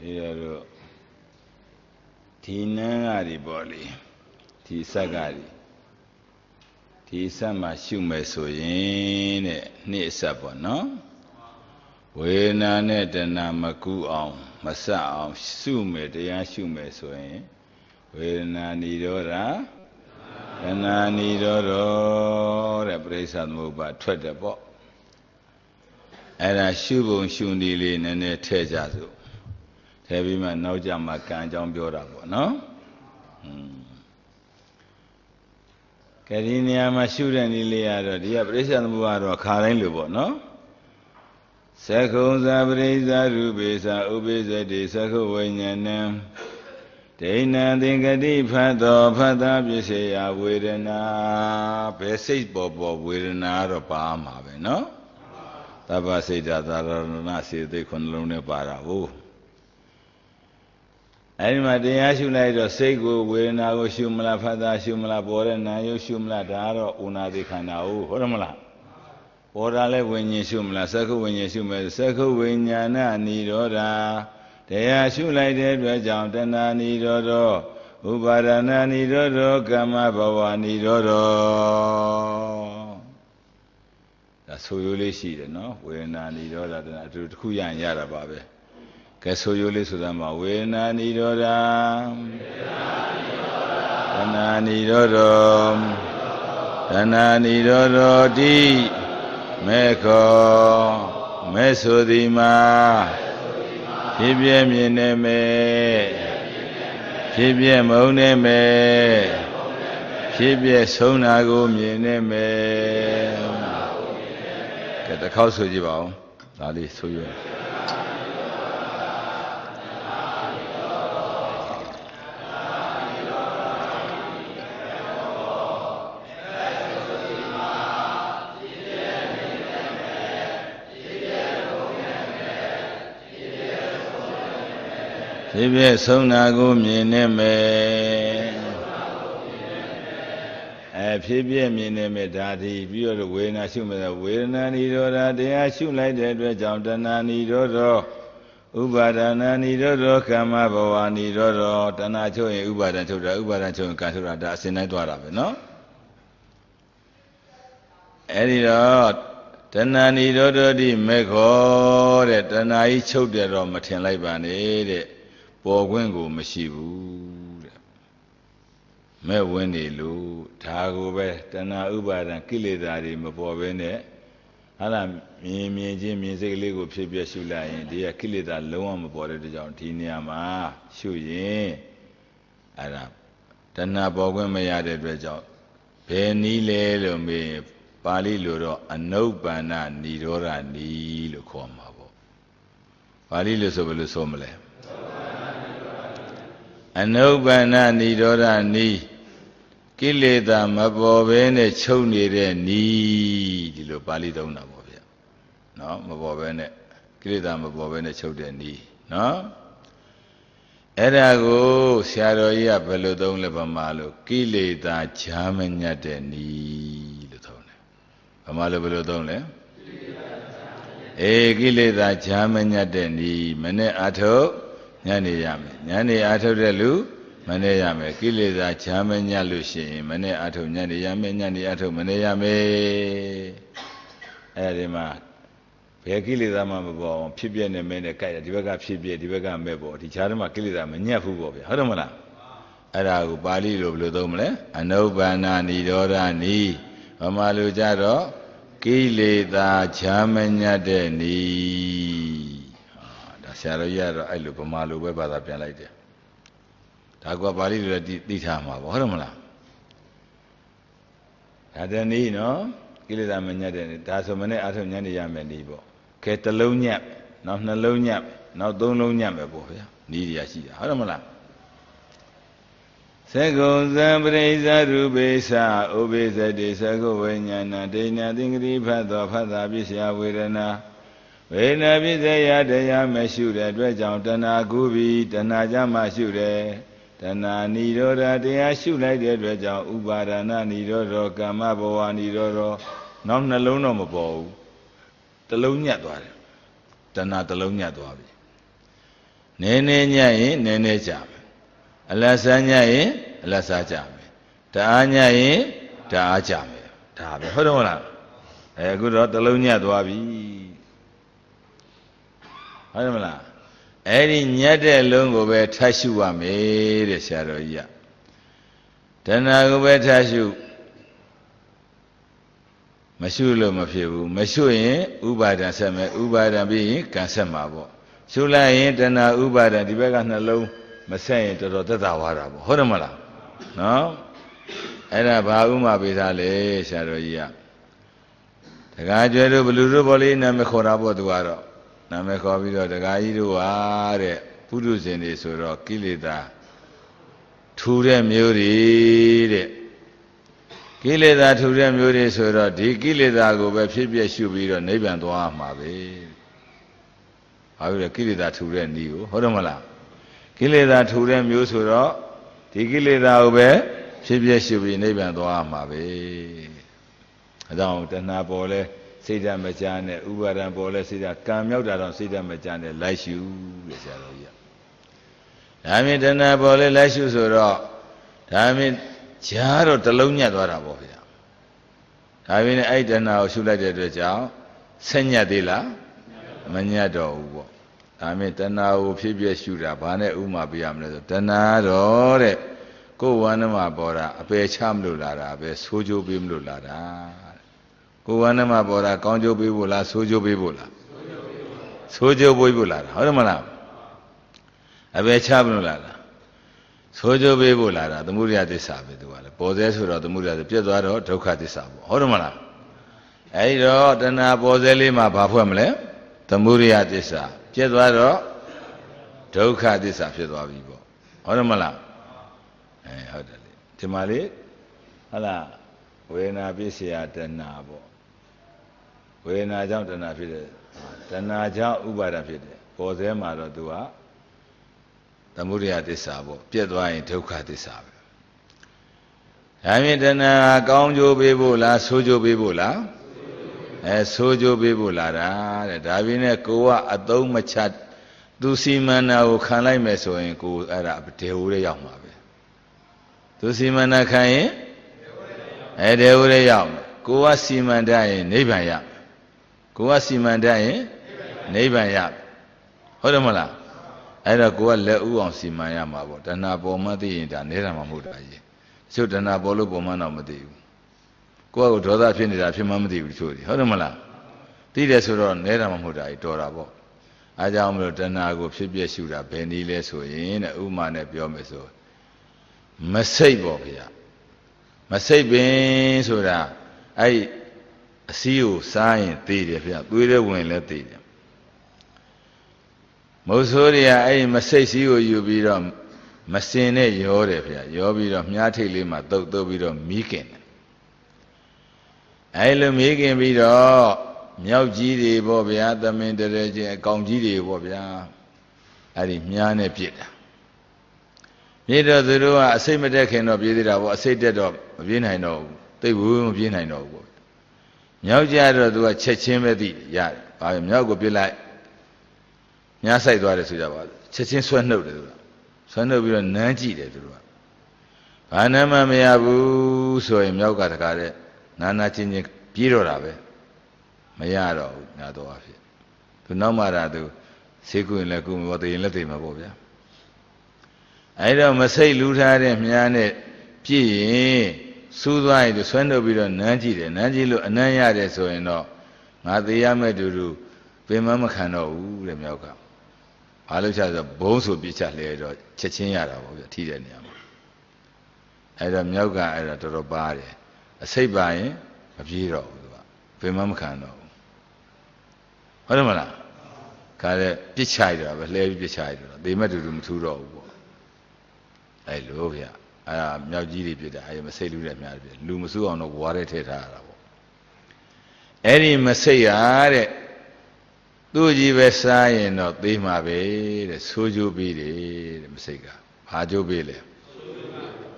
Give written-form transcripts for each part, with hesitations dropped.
Ero Tinangari Boli, Tisagari, Tisama Shumesoyin, Nisabo, no? Wena netana Maku on, Masa on, Sume, the Yashumesoyin, Wena Nidora, Dana Nidoro, the place and move by Twitter. Era Shubun Shundili and a Tejazu. Heavy man, no jamma can't jump your up, no? Carinia Mashuran Iliada, the Abrasian Buaro, Karin Lubo, no? Secos Abreza Rubesa, Ubeza de Saco Wayan. Dana think a deep father, Father, you say, I wait an passage bobo with an hour of palm, no? Tabasita, Nasi, they couldn't learn a parabo. Anima de Ashulai or Sego, where now Shumla Fada Shumla Bora, Nayo Shumla Daro, Una de Canao, Hormala. Orale when you Shumla, Circle when you Shumla, Circle when Yana Nidora. They Ashulai dead, Rajantana Nidodo, Ubarana Nidodo, Kama Bawa Nidodo. That's who you listen, no? We're not Nidoda, to Kuyan Yara Babe. Caso you listen to them, Wena Nidora, Dana Nidodo, Di, Meko, Mesodima, Pibiem Yeneme, Pibiem Oneme, Pibie Sonago Yeneme. Get the house with you, Lali, so you. Pibie Sonago Yeneme. Pibie Yeneme, Daddy, you are the way, I assume that we're not Nidora, they assume like that, Jantana Nidodo, Ubadana Nidodo, Kamabawa Nidodo, Tanacho, Ubadancho, and Kasura, that's in Edward, no? Editor, Tana Nidodo di Meko, that Tanai choked their Matin Laban, Bogwingo, Mashibu. Me windy lu, Tago, Tana Ubadan, Kilidari, Mabovene, Alam, me, Jimmy, Lego, Pibia Shula, dear Kilida, Loam aboard the Jontinia, Ma, Shuyin, Adam. Tana Bogwin may add a result. Penny Lelo me, Pali Luro, and no banana, Nidora, Nilo Comabo. Pali Lusobel Somle. And no banana Nidora ni Kileda Mabovene Choni ni Dilo Pali Dona Bovia. No, Mabovene Kileda Mabovene Chode ni. No? Erago Shadoya Pelodon Levamalo, Kileda Chamanyate ni Lutone. Amalo Pelodone? Kileda Chamanyate ni Mene Ato. Nyani Ato de Lu, Maneyame, Kilida Chamanya Lushi, Mane Ato, Nyani Ato, Maneyame Edema Pekilida Mamabo, Pibian and Meneka, Divega Pibia, Divega Mebo, the Charma Kilida, Manyafu, Haramana Arago Bali Ludomle, and no banana Nidora ni, Amalu Jaro, Kilida Chamanya de ni. Shadow, I look a malu web at the like that. Tagua Bali did Hama, Hormala. Adani, no? Kilida Manyadan, that's a many atom Yaniam and Ibo. Catalonia, not Nalonia, not Dononia, Nidia, Hormala. Sego Zambreza Rubesa, Obeza de Sago, Wanyana, Dana, Dingri, Father, Bisia, Wirana. When I be there, they are measured at Tana Gubi, Tana Jama Shure, Tana Nidora, they are shoot like that, Ubadana Nidoro, Kamaboa Nidoro, non alone on the bow. The Lunya, Tana the Lunya, Nene nyayin nene jam. Alasanyayin alasa jam. Taanyayin ta jam. Ta be hodo la. Good Talonia Dwabi. Hodomala. Any nyade lungo be tashua made a shadow ya. Tanago be tashu. Mashulo mafiu, Mashuin, Ubada Same, Ubada be Kansamabo. Shula ain't Tana Ubada, the Begana low, Masain to Tatawarabo. Hodomala. No? Era Bauma Bitale, shadow ya. The guy drew Blue Bolly, Namekorabo Duaro. Namekovido, the guy do are Pudus in this or Kilida. Ture Muri. Kilida Ture Muri, so that the Kilida go by Pipia should be a neighbor and Mabe. I will kill that to rend you. Hodomala. Kilida Ture Musuro, the Kilida Obe, Pipia should be neighbor and Mabe. Down the Napole, Sida Machane, Uber and Pole, Sida, come out on Sida Machane, like you, I mean, the Napole, like you, so I mean, Charo Talonia Dwarabovia. I mean, I don't know, should I do the job? Senya Dilla, Maniado. I mean, the now Pibia Shooter, Bane Uma Biam, the Nado, go one of my bora, a pay chamlulara, a sojo bimlulara. Kuanama bora, Conjo Bibula, Sojo Bibula. Sojo Bibula, Hodamana. Abe Chabulala. Sojo Bibula, the Muria de Sabi, Possessor, the Muria de Piedro, Toka de Sabo. Hodamana. Aido, the Nabozelima Bafamle, the Muria de Sa, Piedro, Toka de Sa, Piedro Vivo. Hodamala. Timali, Allah, when I be here at the Nabo. When I jumped an affidavit, then I jumped Ubada Fide, for them I do the Muria de Sabo, Piedwa in Toka de Sabo. I mean, then Gaunjo Bibula, Sojo Bibula, Sojo Bibula, Davine Koa, a dome chat, do see man now can I mess in go Arab Teure Yamabe. Do see man I can, and they were young, Goa Seaman die, Nebaya. Goa Siman die, neighbor yap. Hodamala. I don't go let you on Simaya Mabo, and Nabomadi in the Neramamuda. So the Nabolo Bomana Madi. Go to that finish at Himamadi with Chudi. Hodamala. Did us on Neramamuda, Torabo. I down the Nago Pibia Shuda, Penny Leso in Uman Biomeso. Masabo here. Masabin Soda. I see you sign theatre, we don't win let theatre. Mosoria, I must say, see you be on Massene, your be on Yati Lima, Doctor be on Meekin. I love Meekin be all Miauji, Bobia, the main direction, Congi, Bobia. I did Miane Pita. Neither the door, I say, my deck cannot be there, I say that of Vin I know, they will be I know. Miauja do a Chechin with the yard. I am now go be like Nyasai do it to the Chechin Swano. Swano will not eat it. Anama meabu, so I'm now got a car, Nana Chin Piro Rabe. Mayaro, Nado of it. To no matter, Seku in Lacum, what they let him above. I don't say Lutar and Miane P. Sudai to Swendo be on Najil, Najilo, Naya, so in all. Not the Yamaduru, Pimama Cano, the Milka. I look at the bones would be chatted or Chechinyara of the Tidan. I am Milka at a body. A say by a zero, Pimama Cano. What am I? Kare Pichida, but lady Pichida. They met him too low. I love ya. I am now GDP. I am a sailor. Lumusu on the water. Any Messiah, do you be saying not be my baby, Suju be the Messiah, Hajo Bile.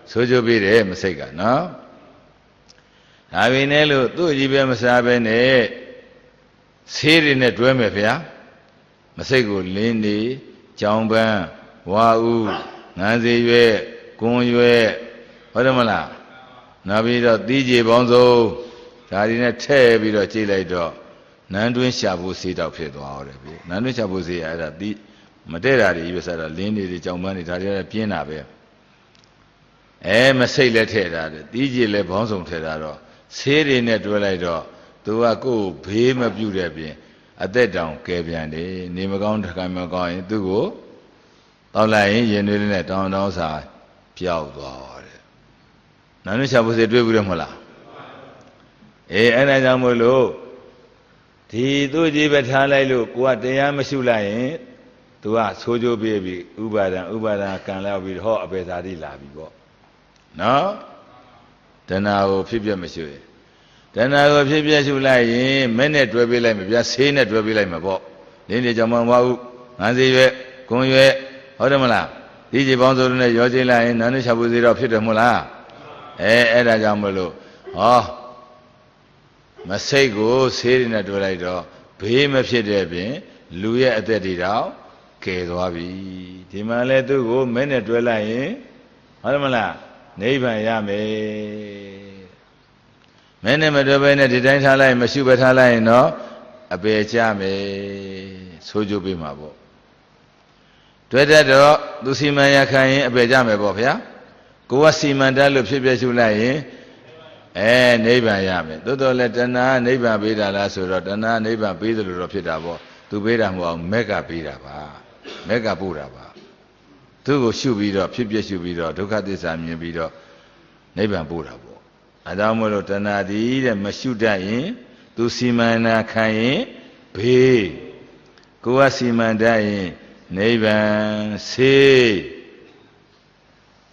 Suju be the Messiah, no? I mean, do you be Messiah? Siri in a dwemefia, Messiah Lindy, ကြောင်ပန်းဝါဥငန်းစီရွက်ကွန်ရွက်ဟုတ်တယ်မလားနောက်ပြီးတော့သီးကြေပေါင်းစုံဒါတွေနဲ့ထည့်ပြီးတော့ကြိတ်လိုက်တော့နန်းတွင်းရှာဖို့စေးတောက်ဖြစ်သွားတယ်ဗျနန်းတွင်းရှာဖို့စေးရအဲ့ဒါသီးမတဲ့တာတွေပဲစားတော့လင်းတွေကြောင်ပန်းတွေဒါတွေကပြင်းတာပဲမစိတ်လည်းထည့်တာတယ်သီးကြေလည်းပေါင်းစုံထည့်တာတော့ဆေးတွေနဲ့တွဲလိုက်တော့သူကကိုယ်ဘေးမပြုတ်တဲ့ပြင်အသက်တောင်ကဲပြန်တယ်နေမကောင်းတခါမကောင်းရင်သူ့ကိုတောက်လိုက်ရင်ရင်တွေနဲ့တောင်းတောင်းစာပြောက်သွားတယ်နန်းတွင်းရှာဖို့စေးတွေ့ဘူးတယ်မဟုတ်လားအဲ့ဒါကြောင့်မို့လို့ဒီသူ့ကြီးပဲထားလိုက်လို့ကိုကတရားမရှုလိုက်ရင်သူကဆိုးကြိုးပြေးပြီးဥပါဒံကံလောက်ပြီးဟောအပေသာတိလာပြီပေါ့နော်တဏှာကိုဖြစ်ပြမရှုရင်တဏှာကိုဖြစ်ပြရှုလိုက်ရင်မဲ့နဲ့တွဲပေးလိုက်မှာဗျာဆေးနဲ့တွဲပေးလိုက်မှာပေါ့လင်းနေကြောင်မှန်ပါဘူးငန်းစီရွက်ဂုံရွက်ဟုတ်တယ်မလားဒီကြီးပေါင်းစုံနဲ့ရောကျိလိုက်ရင်နန်းနဲ့ရှာဖို့စေတော့ဖြစ်တယ်မဟုတ်လားအဲ့ဒါကြောင့်မလို့ဟောမစိတ်ကိုဆေးတွေနဲ့တွဲလိုက်တော့ဘေးမဖြစ်တဲ့ပြင်လူရဲ့အသက်တွေတော့ကယ်သွားပြီဒီမှာလဲသူ့ကိုမဲ့နဲ့တွဲလိုက်ရင်ဟုတ်တယ်မလားနိဗ္ဗာန်ရမယ်မဲ့နဲ့မတွဲဘဲနဲ့ဒီတိုင်းထားလိုက်မရှုပဲထားလိုက်ရင်တော့အပေချမယ်ဆိုကြပေးမှာပေါ့တွဲတတ်တော့သူစီမံရခံရင်အပေချမယ်ပေါ့ဗျာကိုကစီမံတတ်လို့ဖြစ်ပြရှုလိုက်ရင်နိဗ္ဗာန်ရမယ်သို့တော်လည်းတဏှာနိဗ္ဗာန်ပေးတာလားဆိုတော့တဏှာနိဗ္ဗာန်ပေးတယ်လို့တော့ဖြစ်တာပေါ့သူပေးတာမဟုတ်အောင်မက်ကပေးတာပါမက်ကပို့တာပါသူ့ကိုရှုပြီးတော့ဖြစ်ပြရှုပြီးတော့ဒုက္ခသစ္စာမြင်ပြီးတော့နိဗ္ဗာန်ပို့တာပေါ့အဲဒါမို့လို့တဏှာဒီတဲ့မရှုတတ်ရင်သူစီမံနာခံရင်ဘေးကိုကစီမံတတ်ရင်နိဗ္ဗာန်ဆေး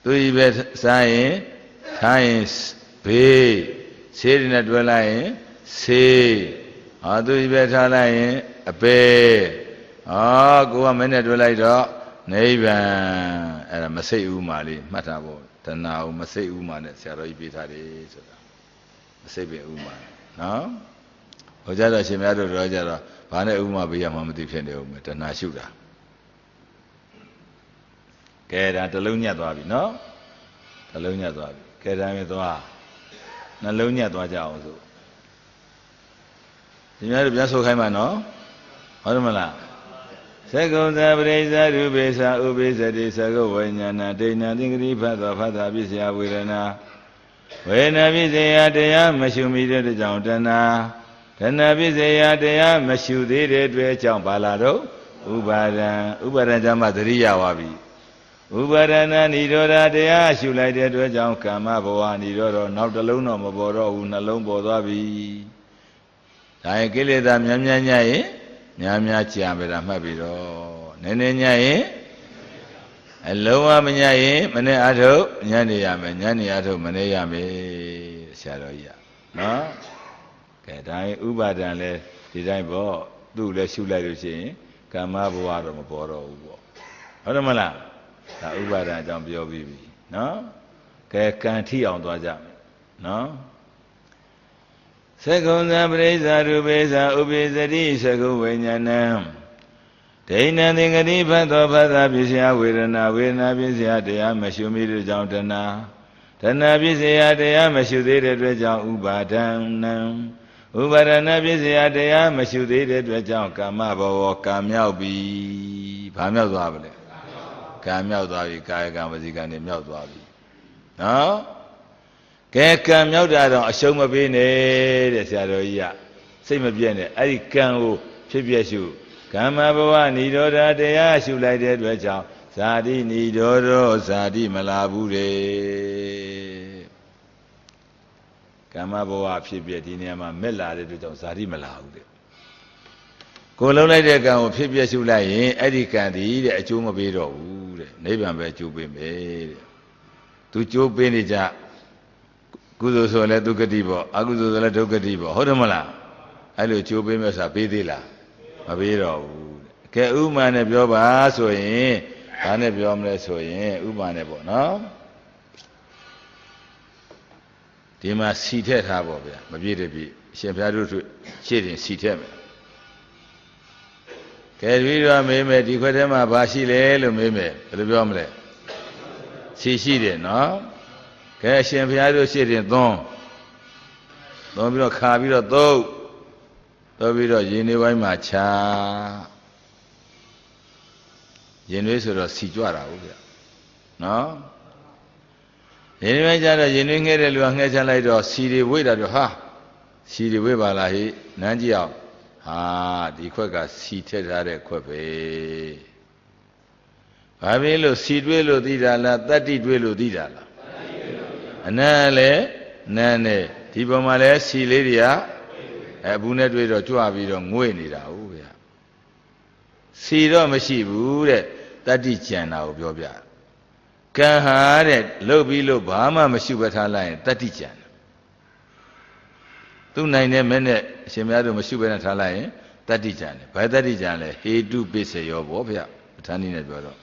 သူဤပဲစားရင်ထားရင်ဘေးဆေးတွေနဲ့တွဲလိုက်ရင်ဆေးသူဤပဲထားလိုက်ရင်အပေကိုကမင်းနဲ့တွဲလိုက်တော့နိဗ္ဗာန်အဲ့ဒါမစိတ်ဥမာလေးမှတ်တာပေါ့တဏှာကိုမစိတ်ဥမာနဲ့ဆရာတော်ကြီးပေးထားတယ်ဆိုတာမစိတ်ပင်ဥမာနော်ဟိုကြတော့ရှင်များတို့တော့ကြတော့ဘာနဲ့ဥမာပေးရမှမသိဖြစ်နေဦးမယ်တဏှာရှုတာကဲဒါတစ်လုံးညက်သွားပြီနော်တစ်လုံးညက်သွားပြီကဲဒါမျိုးသွားနှလုံးညက်သွားကြအောင်ဆိုရှင်များတို့ပြန်ဆိုခိုင်းပါနော်ဟုတ်တယ်မလားသကုံသပရိစ္ဆရူပိသဥပိသတိသကုဝိညာဏဒိဏသင်္ကတိဖတ်သောဖတ်တာပစ္စယဝေဒနာဝေဒနာပစ္စယတရားမရှုမိတဲ့ကြောင့်တဏှာတဏှာပစ္စယတရားမရှုသေးတဲ့အတွက်ကြောင့်ဘာလာတော့ဥပါဒံကြောင့်မှသတိရပါပြီဥပါဒနာនិရောဓတရားရှုလိုက်တဲ့အတွက်ကြောင့်ကာမဘဝនិရောဓနောက်တစ်လုံးတော့မပေါ်တော့ဘူးနှလုံးပေါ်သွားပြီဒါရင်ကိလေသာများများညရင်များကြာပဲတာမှတ်ပြီးတော့နည်းနည်းညရင်အလုံးဝမညရင်မနေ့အထုညနေရမယ်ညနေအထုမနေ့ရမယ်ဆရာတော်ကြီးကနော်ကဲဒါရင်ဥပါဒံလဲဒီတိုင်းပေါ့သူ့လည်းရှုလိုက်လို့ရှိရင်ကာမဘဝတော့မပေါ်တော့ဘူးပေါ့ဟုတ်တယ်မလားဒါဥပါဒံအကြောင်းပြောပြီးပြီနော်ကဲကံထိအောင်သွားကြမယ်နော်သကုံသပရိစ္ဆရူပိသဥပိသတိသကုဝိညာဏံဒိဏသင်္ကတိဖတ်သောဖတ်တာပစ္စယဝေဒနာပစ္စယတရားမရှုမိတဲ့ကြောင့်တဏှာပစ္စယတရားမရှုသေးတဲ့အတွက်ကြောင့်ဥပါဒံဥပါဒနာပစ္စယတရားမရှုသေးတဲ့အတွက်ကြောင့်ကာမဘဝကာမြောက်ပြီဘာမြောက်သွားပါလဲကာမြောက်သွားပြီကာယကံဝစီကံတွေမြောက်သွားပြီနော်ကဲကံမြောက်တာတော့အရှုံးမပေးနဲ့တဲ့ဆရာတော်ကြီးကစိတ်မပြည့်နဲ့အဲ့ဒီကံကိုဖြစ်ပြရှုကမ္မဘဝនិရောဓတရားရှုလိုက်တဲ့အတွက်ကြောင့်ဇာတိនិရောဓဇာတိမလာဘူးတဲ့ကမ္မဘဝဖြစ်ပြဒီနေရာမှာမက်လာတဲ့အတွက်ကြောင့်ဇာတိမလာဘူးတဲ့ကိုလုံးလိုက်တဲ့ကံကိုဖြစ်ပြရှုလိုက်ရင်အဲ့ဒီကံဒီတဲ့အကျိုးမပေးတော့ဘူးတဲ့နိဗ္ဗာန်ပဲအကျိုးပေးမယ်တဲ့သူကျိုးပေးနေကြကုသိုလ်ဆိုလည်းဒုက္ခတိပေါ့အကုသိုလ်ဆိုလည်းဒုက္ခတိပေါ့ဟုတ်တယ်မလားအဲ့လိုကျိုးပေးမဲ့ဆိုတာပေးသေးလားမပေးတော့ဘူးကဲဥမာနဲ့ပြောပါဆိုရင်ဘာနဲ့ပြောမလဲဆိုရင်ဥမာနဲ့ပေါ့နော်ဒီမှာစီထည့်ထားပေါ့ဗျာမပြည့်တပြည့်ရှင်ဘုရားတို့ရှေ့တင်စီထည့်မယ် ကဲပြီးတော့မေးမယ်ဒီခွက်ထဲမှာဘာရှိလဲလို့မေးမယ်ဘယ်လိုပြောမလဲရှိတယ်နော်ကဲအရှင်ဘုရားတို့ရှိတယ်သွန်းပြီးတော့ခါပြီးတော့သုံးပြီးတော့ရင်တွေဝိုင်းမှာချရင်တွေဆိုတော့စီကြွတာဟုတ်ဗျနော်ရင်တွေကြတော့ရင်တွေငှဲတဲ့လူကငှဲချလိုက်တော့စီတွေဝိတာတော့ဟာစီတွေဝိပါလားဟိနန်းကြည့်အောင်ဟာဒီခွက်ကစီထက်ထားတဲ့ခွက်ပဲဘာဖြစ်လို့စီတွေးလို့သိတာလားတတ္တိတွေးလို့သိတာလားအနန္တလည်းနန်းနဲ့ဒီပုံမှာလဲစီလေးတွေကအဘူးနဲ့တွေးတော့ကြွပြီးတော့ငွေ့နေတာဟုတ်ဗျာစီတော့မရှိဘူးတဲ့တတ္တိကြံတာကိုပြောပြကံဟာတဲ့လှုပ်ပြီးလို့ဘာမှမရှိဘဲထားလိုက်ရင်တတ္တိကြံသူနိုင်တဲ့မဲ့နဲ့အရှင်များတို့မရှိဘဲနဲ့ထားလိုက်ရင်တတ္တိကြံတယ်ဘာတတ္တိကြံလဲဟေတုပိစေယောဗောဗျာပဋ္ဌာန်းနည်းနဲ့ပြောတော့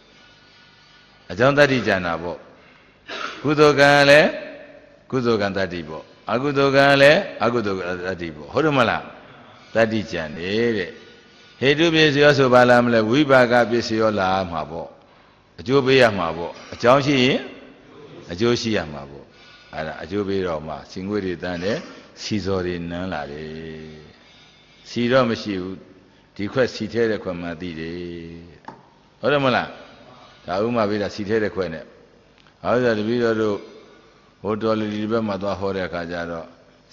အကြောင်းတတ္တိကြံတာပေါ့ကုသိုလ်ကံလည်းကုသိုလ်ကံတတ္တိပေါ့အကုသိုလ်ကံလည်းအကုသိုလ်တတ္တိပေါ့ဟုတ်တယ်မလားတတ္တိကြံနေတဲ့ဟေတုပိစေယောဆိုပါလားမလဲဝိပါကပိစေယောလာမှာပေါ့အကျိုးပေးရမှာပေါ့အကြောင်းရှိရင်အကျိုးရှိရမှာပေါ့အဲ့ဒါအကျိုးပေးတော့မှစင်ငွေတွေတန်းတယ်စီစော်တွေနန်းလာတယ်စီတော့မရှိဘူးဒီခွက်စီထဲတဲ့ခွက်မှသိတယ်ဟုတ်တယ်မလားဒါဥမာပေးတာစီထဲတဲ့ခွက်နဲ့ဟောဆိုတပည့်တော်တို့ဟိုတော်လီဒီဘက်မှာသွားဟောတဲ့အခါကျတော့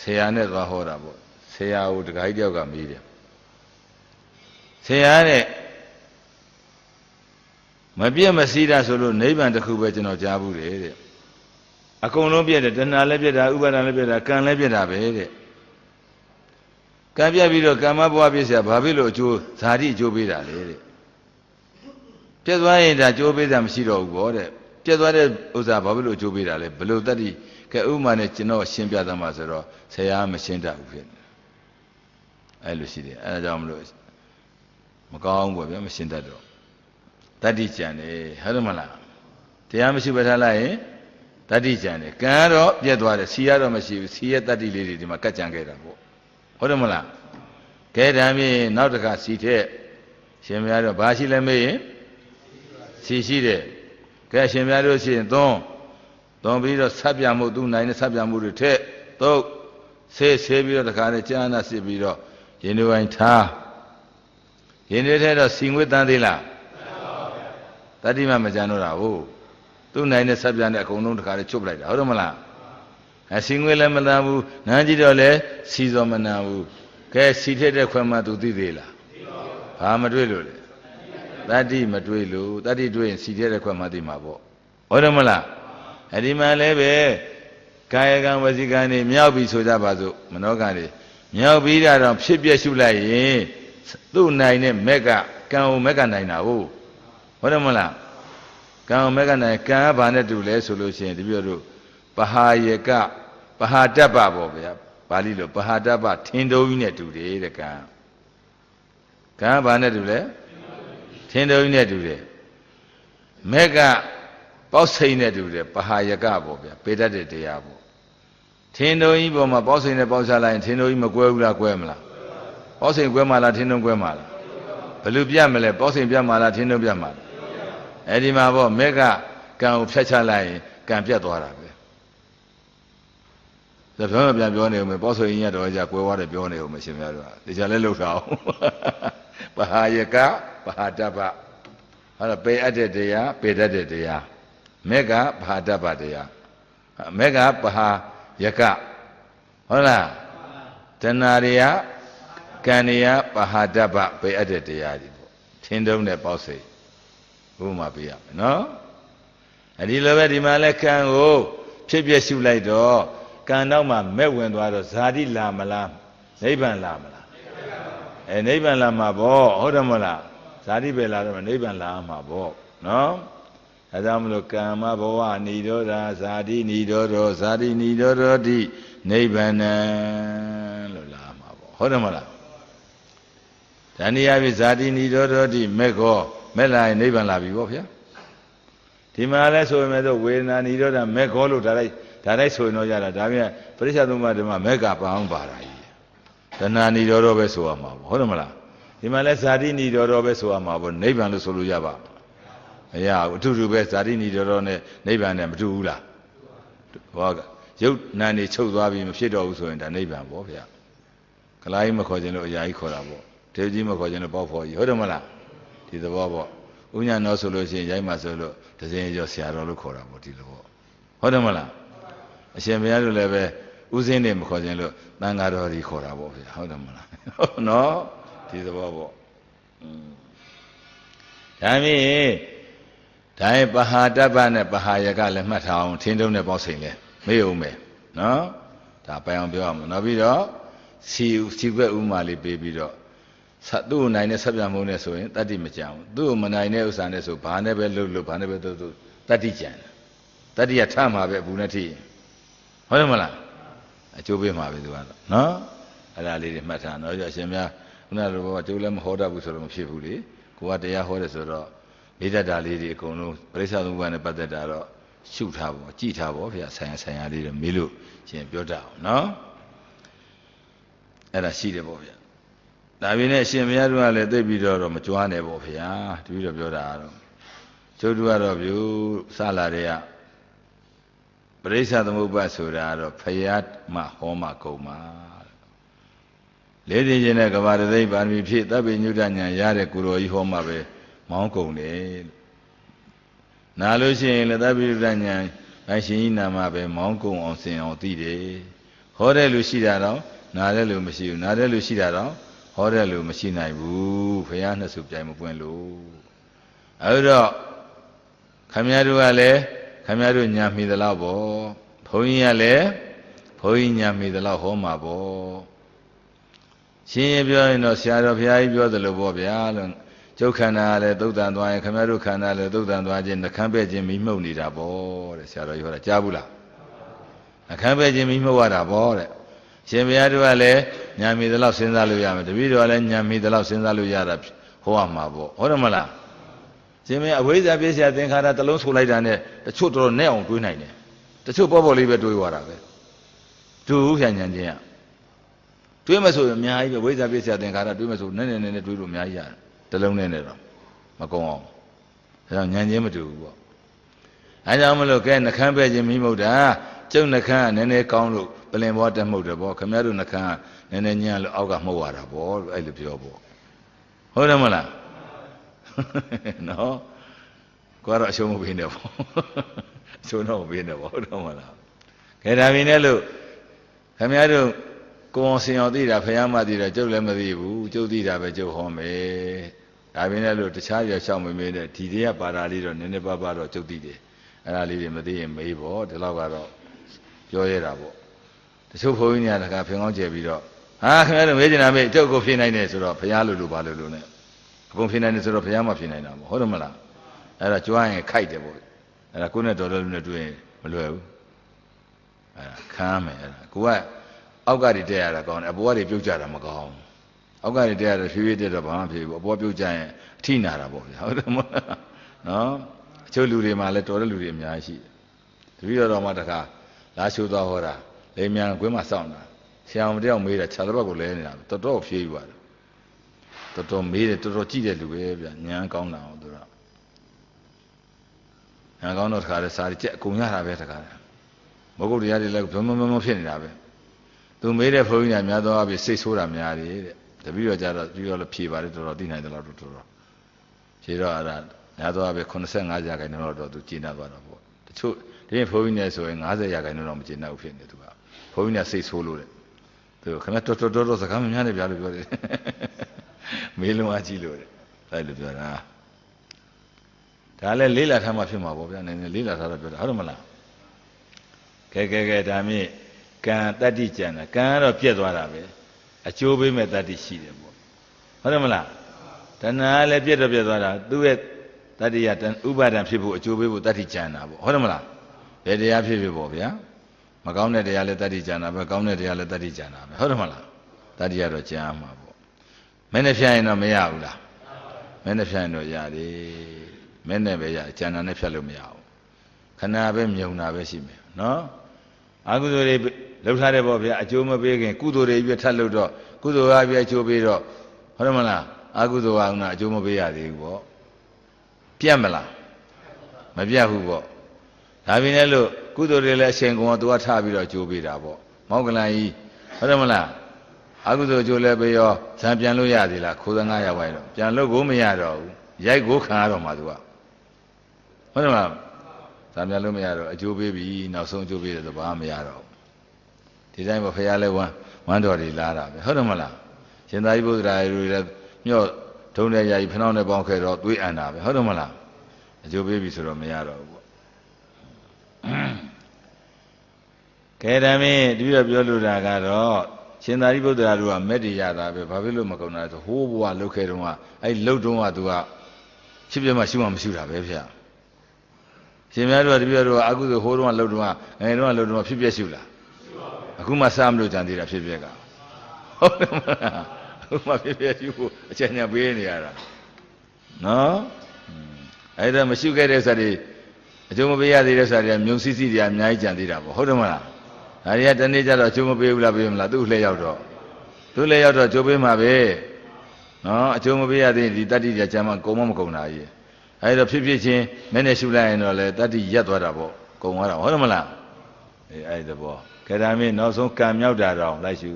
ဆရာနဲ့သွားဟောတာပေါ့ဆရာကိုတခါကြီးတယောက်ကမေးတယ်ဆရာနဲ့မပြည့်မစည်းတာဆိုလို့နိဗ္ဗာန်တစ်ခုပဲကျွန်တော်ကြားဘူးတယ်တဲ့အကုန်လုံးပြည့်တယ်တဏှာလည်းပြည့်တာဥပါဒာလည်းပြည့်တာကံလည်းပြည့်တာပဲတဲ့ကံပြည့်ပြီးတော့ကာမဘဝပြည့်เสียဘာဖြစ်လို့အကျိုးဇာတိအကျိုးပေးတာလဲတဲ့ပြည့်သွားရင်ဒါအကျိုးပေးတာမရှိတော့ဘူးဗောတဲ့ပြည့်သွားတဲ့ဥစ္စာဘာဖြစ်လို့အကျိုးပေးတာလဲဘယ်လိုတတ်တိကဲဥမာနဲ့ကျွန်တော်ရှင်းပြသမှာဆိုတော့ဆရာမရှင်းတတ်ဘူးဖြစ်အဲ့လိုရှိတယ်အဲ့ဒါကြောင့်မလို့မကောင်းဘူးဗျာမရှင်းတတ်တော့တတ္တိကြံတယ်ဟုတ်တယ်မလားတရားမရှိဘဲထားလိုက်ရင်တတ္တိကြံတယ်ကံတော့ပြတ်သွားတယ်စီရတော့မရှိဘူးစီရဲ့တတ္တိလေးတွေဒီမှာကတ်ကြံခဲ့တာပေါ့ဟုတ်တယ်မလားကဲဒါမြင်နောက်တစ်ခါစီထက်ရှင်များတော့ဘာရှိလဲမေးရင်စီရှိတယ်ကဲရှင်များတို့ရှိရင်သွန်းပြီးတော့ဆက်ပြမှုသူနိုင်တဲ့ဆက်ပြမှုတွေထက်သုံးဆေးပြီးတော့တခါနဲ့ကြာနာစစ်ပြီးတော့ရင်တွေပိုင်းထားရင်တွေထဲတော့စီငွေတန်းသေးလားတတိမမကြံတော့တာဟုတ်သူ့နိုင်တဲ့ဆက်ပြန်တဲ့အကုန်လုံးတခါလေးချုပ်ပလိုက်တာဟုတ်တယ်မလားအစီငွေလည်းမတန်ဘူးနန်းကြည့်တော့လည်းစီစောမနာဘူးကဲစီထက်တဲ့ခွဲမှသူသိသေးလားဘာမတွေ့လို့လဲတတိမတွေ့လို့တတိတွေ့ရင်စီထက်တဲ့ခွဲမှသိမှာပေါ့ဟုတ်တယ်မလားအဲ့ဒီမှာလည်းပဲကာယကံဝစီကံတွေမြောက်ပြီဆိုကြပါစို့မနောကံတွေမြောက်ပြီးတာတော့ဖြစ်ပြရှုလိုက်ရင်သူ့နိုင်တဲ့မက်ကကံကိုမက်ကနိုင်တာဟုတ်ဟုတ်တယ်မလားကံမေကနိုင်ကံကဘာနဲ့တူလဲဆိုလို့ရှိရင်တပြည့်တို့ပဟာယကပဟာတ္တပပေါ့ဗျာပါဠိလိုပဟာတ္တပထင်တော်ကြီးနဲ့တူတယ်တဲ့ကံကဘာနဲ့တူလဲထင်တော်ကြီးနဲ့တူတယ်မေကပေါက်စိန်နဲ့တူတယ်ပဟာယကပေါ့ဗျာပေတတ်တဲ့တရားပေါ့ထင်တော်ကြီးပေါ်မှာပေါက်စိန်နဲ့ပေါက်ချလိုက်ရင်ထင်တော်ကြီးမကွဲဘူးလားကွဲမလားပေါက်စိန်ကွဲမှလားထင်တော်ကွဲမှလားဘယ်လိုပြတ်မလဲပေါက်စိန်ပြတ်မှလားထင်တော်ပြတ်မှလားအဲ့ဒီမှာပေါ့မေကကံကိုဖြတ်ချလိုက်ရင်ကံပြတ်သွားတာပဲဒါပြောမှပြန်ပြောနေဦးမယ်ပေါ့ဆိုရင်ရတော့ကြာကွဲသွားတယ်ပြောနေဦးမယ်ရှင်များတို့ကဒီကြလဲလှုပ်တာအောင်ပဟာယကပဟာတ္တပဟာပေအပ်တဲ့တရားပေတတ်တဲ့တရားမေကပဟာတ္တပတရားမေကပဟာယကဟုတ်လားတဏှာတွေကကံတွေကပဟာတ္တပပေအပ်တဲ့တရားတွေပေါ့ထင်းတုံးတဲ့ပေါ့စိတ်ဥပမာပေးရမယ်နော်အဲ့ဒီလိုပဲဒီမှာလဲကံကိုဖြစ်ပြရှုလိုက်တော့ကံတော့မှမဲ့ဝင်သွားတော့ဇာတိလာမလားနိဗ္ဗာန်လာမလားနိဗ္ဗာန်လာမှာပေါ့ဟုတ်တယ်မလားဇာတိပဲလာတော့နိဗ္ဗာန်လာမှာပေါ့နော်ဒါကြောင့်မလို့ကမ္မဘဝနိရောဓဇာတိနိရောဓဇာတိနိရောဓတိနိဗ္ဗာန်လို့လာမှာပေါ့ဟုတ်တယ်မလားတဏှာပိဇာတိနိရောဓတိမေခောမဲ့လာရင်နိဗ္ဗာန်လာပြီပေါ့ဗျာဒီမှာလဲဆိုရင်တော့ဝေဒနာနိရောဓမေခောလို့ဒါလိုက်ဆိုရင်တော့ရတာဒါပြန်ပရိစ္ဆေသမုပ္ပါဒ်မှာမေကပအောင်ပါတာကြီးတဏှာနိရောဓပဲဆိုရမှာပေါ့ဟုတ်တယ်မလား ဒီမှာလဲဇာတိနိရောဓပဲဆိုရမှာပေါ့နိဗ္ဗာန်လို့ဆိုလို့ရပါမရဘူးအတူတူပဲဇာတိနိရောဓနဲ့နိဗ္ဗာန်နဲ့မတူဘူးလားဟောရုပ်နာနေချုပ်သွားပြီးမဖြစ်တော့ဘူးဆိုရင်ဒါနိဗ္ဗာန်ပေါ့ဗျာကလာကြီးမခေါ်ခြင်းလို့အရာကြီးခေါ်တာပေါ့ဒေဝကြီးမခေါ်ခြင်းလို့ပေါ့ဖို့ကြီးဟုတ်တယ်မလားဒီသဘောပေါ့ဥညာတော်ဆိုလို့ရှိရင်ရိုက်မှဆိုလို့ဒဇင်ကျော်ဆရာတော်လို့ခေါ်တာပေါ့ဒီလိုပေါ့ဟုတ်တယ်မလားအရှင်ဘုရားတို့လည်းပဲဥစဉ်နေမခေါ်ခြင်းလို့တန်ဃာတော်ကြီးခေါ်တာပေါ့ဗျာဟုတ်တယ်မလားဟုတ်နော်ဒီသဘောပေါ့ဒါမြင်ဒါရင်ပဟာတပ္ပနဲ့ပဟာယကလည်းမှတ်ထားအောင်ထင်းတုံးနဲ့ပေါက်စိန်လဲမေ့အောင်မယ်နော်ဒါပိုင်အောင်ပြောရမှာနောက်ပြီးတော့စီခွက်ဥမာလေးပေးပြီးတော့သူ့ကိုနိုင်တဲ့ဆက်ပြမုန်းနဲ့ဆိုရင်တတ္တိမကြံဘူးသူ့ကိုမနိုင်တဲ့ဥစ္စာနဲ့ဆိုဘာနဲ့ပဲလှုပ်လို့ဘာနဲ့ပဲသူတတ္တိကြံတယ်တတ္တိကထမှာပဲဘူးနဲ့ထိဟုတ်တယ်မလားအကျိုးပေးမှာပဲသူကတော့နော်အဲ့ဒါလေးတွေမှတ်ထားတော့အရှင်များခုနကလိုအကျိုးလည်းမဟောတတ်ဘူးဆိုတော့မဖြစ်ဘူးလေကိုကတရားဟောတယ်ဆိုတော့မိတ္တလေးတွေအကုန်လုံးပရိစ္ဆာသမုပ္ပါဒ်နဲ့ပတ်သက်တာတော့ရှုထားဖို့ကြည်ထားဖို့ဗျာဆိုင်ရာလေးတွေမေးလို့ရှင်ပြောတတ်အောင်နော်အဲ့ဒါရှိတယ်ပေါ့ဗျာဒါပြင်းနဲ့အရှင်ဘုရားတို့ကလည်းသိပြီးတော့မကြွားနဲ့ပေါ့ဗျာတပည့်တော်ပြောတာကတော့ကျုပ်တို့ကတော့ဗျူစလာတဲ့ကပရိစ္ဆာသမုပ္ပါဒ်ဆိုတာကတော့ဖယားမှဟောမှကုန်မှာလေးသိခြင်းနဲ့ကဘာတသိပါရမီဖြည့်တပ်ပိညုတညာရတဲ့ကိုရောကြီးဟောမှပဲမောင်းကုန်တယ်နာလို့ရှိရင်လည်းတပ်ပိညုတညာအရှင်ကြီးနာမှာပဲမောင်းကုန်အောင်ဆင်အောင်သိတယ်ဟောတဲ့လူရှိတာတော့နာတဲ့လူမရှိဘူးနာတဲ့လူရှိတာတော့ဟောတဲ့လူမရှိနိုင်ဘူးဖယားနှစ်စုပြိုင်မပွင့်လို့အဲ့တော့ခမည်းတော်ကလည်းခမည်းတော်ညာမိသလောက်ပေါ့ဘုန်းကြီးကလည်းဘုန်းကြီးညာမိသလောက်ဟောမှာပေါ့ရှင်းရပြောရင်တော့ဆရာတော်ဘုရားကြီးပြောသလိုပေါ့ဗျာလို့ကျုပ်ခန္ဓာကလည်းသုတ်တန်သွားရင်ခမည်းတော်ခန္ဓာလည်းသုတ်တန်သွားခြင်းနှခမ်းပဲ့ခြင်းမိမှုတ်နေတာပေါ့တဲ့ဆရာတော်ကြီးဟောတာကြားဘူးလားနှခမ်းပဲ့ခြင်းမိမှုတ်ရတာပေါ့တဲ့ရှင်ဘုရားတို့ကလည်းညာမိသလောက်စဉ်းစားလို့ရမယ်တပည့်တော်ကလည်းညာမိသလောက်စဉ်းစားလို့ရတာဟောရမှာပေါ့ဟုတ်တယ်မလားရှင်မင်းအဝိဇ္ဇာပြည့်စရာသင်္ခါရတစ်လုံးဆိုလိုက်တာနဲ့တချို့တော်နဲ့အောင်တွေးနိုင်တယ်တချို့ပေါ့လေးပဲတွေးသွားတာပဲတူဦးဖြန်ညာချင်းကတွေးမဆိုရင်အများကြီးပဲဝိဇ္ဇာပြည့်စရာသင်္ခါရတွေးမဆိုနည်းနည်းတွေးလို့အများကြီးရတယ်တစ်လုံးနဲ့တော့မကုံအောင်ဒါကြောင့်ညာချင်းမတူဘူးပေါ့အဲကြောင့်မလို့ကဲနှခမ်းပဲ့ခြင်းမိမုတ်တာကျုပ်နှခမ်းကနည်းနည်းကောင်းလို့ပလင်ဘောတက်မှုတ်တယ်ပေါ့ခင်ဗျားတို့နှခမ်းကနည်းနည်းညံ့လို့အောက်ကမှုတ်ရတာပေါ့အဲ့လိုပြောပေါ့ဟုတ်တယ်မလားနော်ကိုကတော့အရှုံးမပေးနဲ့ပေါ့အရှုံးတော့မပေးနဲ့ပေါ့ဟုတ်တယ်မလားခဲဒါပင်နဲ့လို့ခင်ဗျားတို့ကိုအောင်စင်အောင်သိတာဖယားမသိတာကျုပ်လည်းမသိဘူးကျုပ်သိတာပဲကျုပ်ဟောမယ်ဒါပင်နဲ့လို့တခြားရရှောက်မမေးနဲ့ဒီတည်းကပါတာလေးတော့နည်းနည်းပါးပါးတော့ကျုပ်သိတယ်အဲ့ဒါလေးတွေမသိရင်မေးပေါ့ဒီလောက်ကတော့ပြောရတာပေါ့တချို့ဘုန်းကြီးများတခါဖင်ကောင်းကျယ်ပြီးတော့ဟာခင်ဗျားတို့မေးချင်တာမေးကျုပ်ကိုဖြေနိုင်တယ်ဆိုတော့ဘုရားလို့ပါလို့ ਨੇ အကုန်ဖြေနိုင်တယ်ဆိုတော့ဘုရားမှဖြေနိုင်တာပေါ့ဟုတ်တယ်မလားအဲ့ဒါကြွားရင်ခိုက်တယ်ပေါ့အဲ့ဒါကိုယ်နဲ့တော်တော်လူနဲ့တွေ့ရင်မလွယ်ဘူးအဲ့ဒါခမ်းမယ်အဲ့ဒါကိုကအောက်ကတည်းတက်ရတာကောင်းတယ်အပေါ်ကတည်းပြုတ်ကြတာမကောင်းအောက်ကတည်းတက်ရတာဖြည်းဖြည်းတက်တော့ဘာမှဖြစ်ဘူးအပေါ်ပြုတ်ကြရင်အထိနာတာပေါ့ဗျာဟုတ်တယ်မလားနော်အချို့လူတွေမှလည်းတော်တဲ့လူတွေအများကြီးရှိတယ်တပည့်တော်မှတခါလာရှိုးသွားဟောတာလေမြန်ကွင်းမှာစောင့်တာဆရာမတယောက်မေးတာခြာတစ်ပတ်ကိုလဲနေတာတော်တော်ဖြေးယူရတယ်တော်တော်မေးတယ်တော်တော်ကြည့်တဲ့လူပဲဗျညံကောင်းတာအောင်သူကညံကောင်းတော့တခါလဲစားကြက်အကုန်ရတာပဲတခါမဟုတ်တရားတွေလည်းဘုံမဖြစ်နေတာပဲသူမေးတဲ့ဘုန်းကြီးကများသောအားဖြင့်စိတ်ဆိုးတာများတယ်တဲ့တပည့်တော်ကြတော့ပြီးတော့လည်းဖြေပါတယ်တော်တော်သိနိုင်တယ်လို့တော်တော်ဖြေတော့အဲ့ဒါများသောအားဖြင့်85ရာခိုင်နှုန်းတော့သူကျင့်တတ်သွားတော့ပေါ့တချို့ဒီဘုန်းကြီးနဲ့ဆိုရင်90ရာခိုင်နှုန်းတော့မကျင့်တတ်ဘူးဖြစ်နေသူကဘုန်းကြီးနဲ့စိတ်ဆိုးလို့တဲ့သူခင်ဗျတော်စကားမများနဲ့ဗျာလို့ပြောတယ်မေးလုံးအကြည့်လို့တဲ့အဲ့လိုပြောတာဒါလည်းလေးလာထားမှဖြစ်မှာပေါ့ဗျာနည်းနည်းလေးလာထားတော့ပြောတာဟုတ်တယ်မလားကဲဒါမြင့်ကံတတ္တိကြံတာကံကတော့ပြက်သွားတာပဲအကျိုးပေးမဲ့တတ္တိရှိတယ်ပေါ့ဟုတ်တယ်မလားတဏှာလည်းပြက်တော့ပြက်သွားတာသူ့ရဲ့တတ္တိယဥပါဒံဖြစ်ဖို့အကျိုးပေးဖို့တတ္တိကြံတာပေါ့ဟုတ်တယ်မလားဘယ်တရားဖြစ်ပေါ့ဗျာမကောင်းတဲ့တရားလည်းတတ္တိကြံတာပဲကောင်းတဲ့တရားလည်းတတ္တိကြံတာပဲဟုတ်တယ်မလားတတ္တိရတော့ကြံမှာပေါ့မင်းနဲ့ဖြတ်ရင်တော့မရဘူးလားမင်းနဲ့ဖြတ်ရင်တော့ရတယ်မင်းနဲ့ပဲရကြံတာနဲ့ဖြတ်လို့မရဘူးခဏပဲမြုံတာပဲရှိမယ်နော်အကုသိုလ်တွေလှုပ်ထားတဲ့ပေါ့ဗျာအကျိုးမပေးခင်ကုသိုလ်တွေပြထပ်လို့တော့ကုသိုလ်အားပြအကျိုးပေးတော့ဟုတ်တယ်မလား အာကုသိုလ်ကအကျိုးမပေးရသေးဘူးပေါ့ပြတ်မလားမပြတ်ဘူးပေါ့ဒါပြင်းလည်းလို့ကုသိုလ်တွေလည်းအရှင်ကောင်ကသူကထားပြီးတော့အကျိုးပေးတာပေါ့မောက်ကလန်ကြီးဟုတ်တယ်မလားအာကုသိုလ်အကျိုးလည်းပေးရောဇံပြန်လို့ရသေးလားခိုး35ရောက်ပိုင်းတော့ပြန်လို့ကိုမရတော့ဘူးရိုက်ကိုခံရတော့မှသူကဟုတ်တယ်မလားဇံပြန်လို့မရတော့အကျိုးပေးပြီနောက်ဆုံးအကျိုးပေးတယ်ဆိုဘာမှမရတော့ဘူးဒီတိုင်းပေါ့ဖခင်လည်းဝမ်းတော်တွေလာတာပဲဟုတ်တယ်မလားရှင်သာရိပုတ္တရာတွေလည်းမြော့ထုံးတဲ့ယာကြီးဖနှောင်းနဲ့ပေါင်းခဲ့တော့သွေးအန်တာပဲဟုတ်တယ်မလားအကျိုးပေးပြီဆိုတော့မရတော့ဘူးပေါ့ကဲဒါမင်းတပည့်တော်ပြောလို့တာကတော့ရှင်သာရိပုတ္တရာတို့ကမက်တည်ရတာပဲဘာဖြစ်လို့မကုန်တာလဲဆိုဟိုးဘဝလှုပ်ခဲ့တုန်းကအဲ့လှုပ်တုန်းကသူကဖြစ်ပြမှရှိမှမရှိတာပဲဗျာရှင်များတို့ကတပည့်တော်ကအကုသိုလ်ဟိုးတုန်းကလှုပ်တုန်းကငယ်တုန်းကလှုပ်တုန်းကဖြစ်ပြရှိလားအခုမှစားမလို့ကြံသေးတာဖြစ်ပြကဟုတ်တယ်မလားအခုမှဖြစ်ပြရှိဖို့အချက်ညာပေးနေရတာနော်အဲ့ဒါမရှိခဲ့တဲ့စာတွေအကျိုးမပေးရသေးတဲ့စာတွေကမြုံစီစီတွေအများကြီးကြံသေးတာပေါ့ဟုတ်တယ်မလားဒါတွေကတနေ့ကျတော့အကျိုးမပေးဘူးလားပေးမလားသူ့လှည့်ရောက်တော့သူ့လှည့်ရောက်တော့ကျိုးပေးမှာပဲနော်အကျိုးမပေးရသေးဒီတတ္တိတွေကျမ်းမှာကုန်မမကုန်တာကြီးအဲ့တော့ဖြစ်ချင်းနည်းနည်းရှုလိုက်ရင်တော့လေတတ္တိရက်သွားတာပေါ့ကုန်သွားတာဟုတ်တယ်မလားအဲ့ဒါပေါ့ကဲဒါမင်းနောက်ဆုံးကံမြောက်တာတော့လိုက်ရှု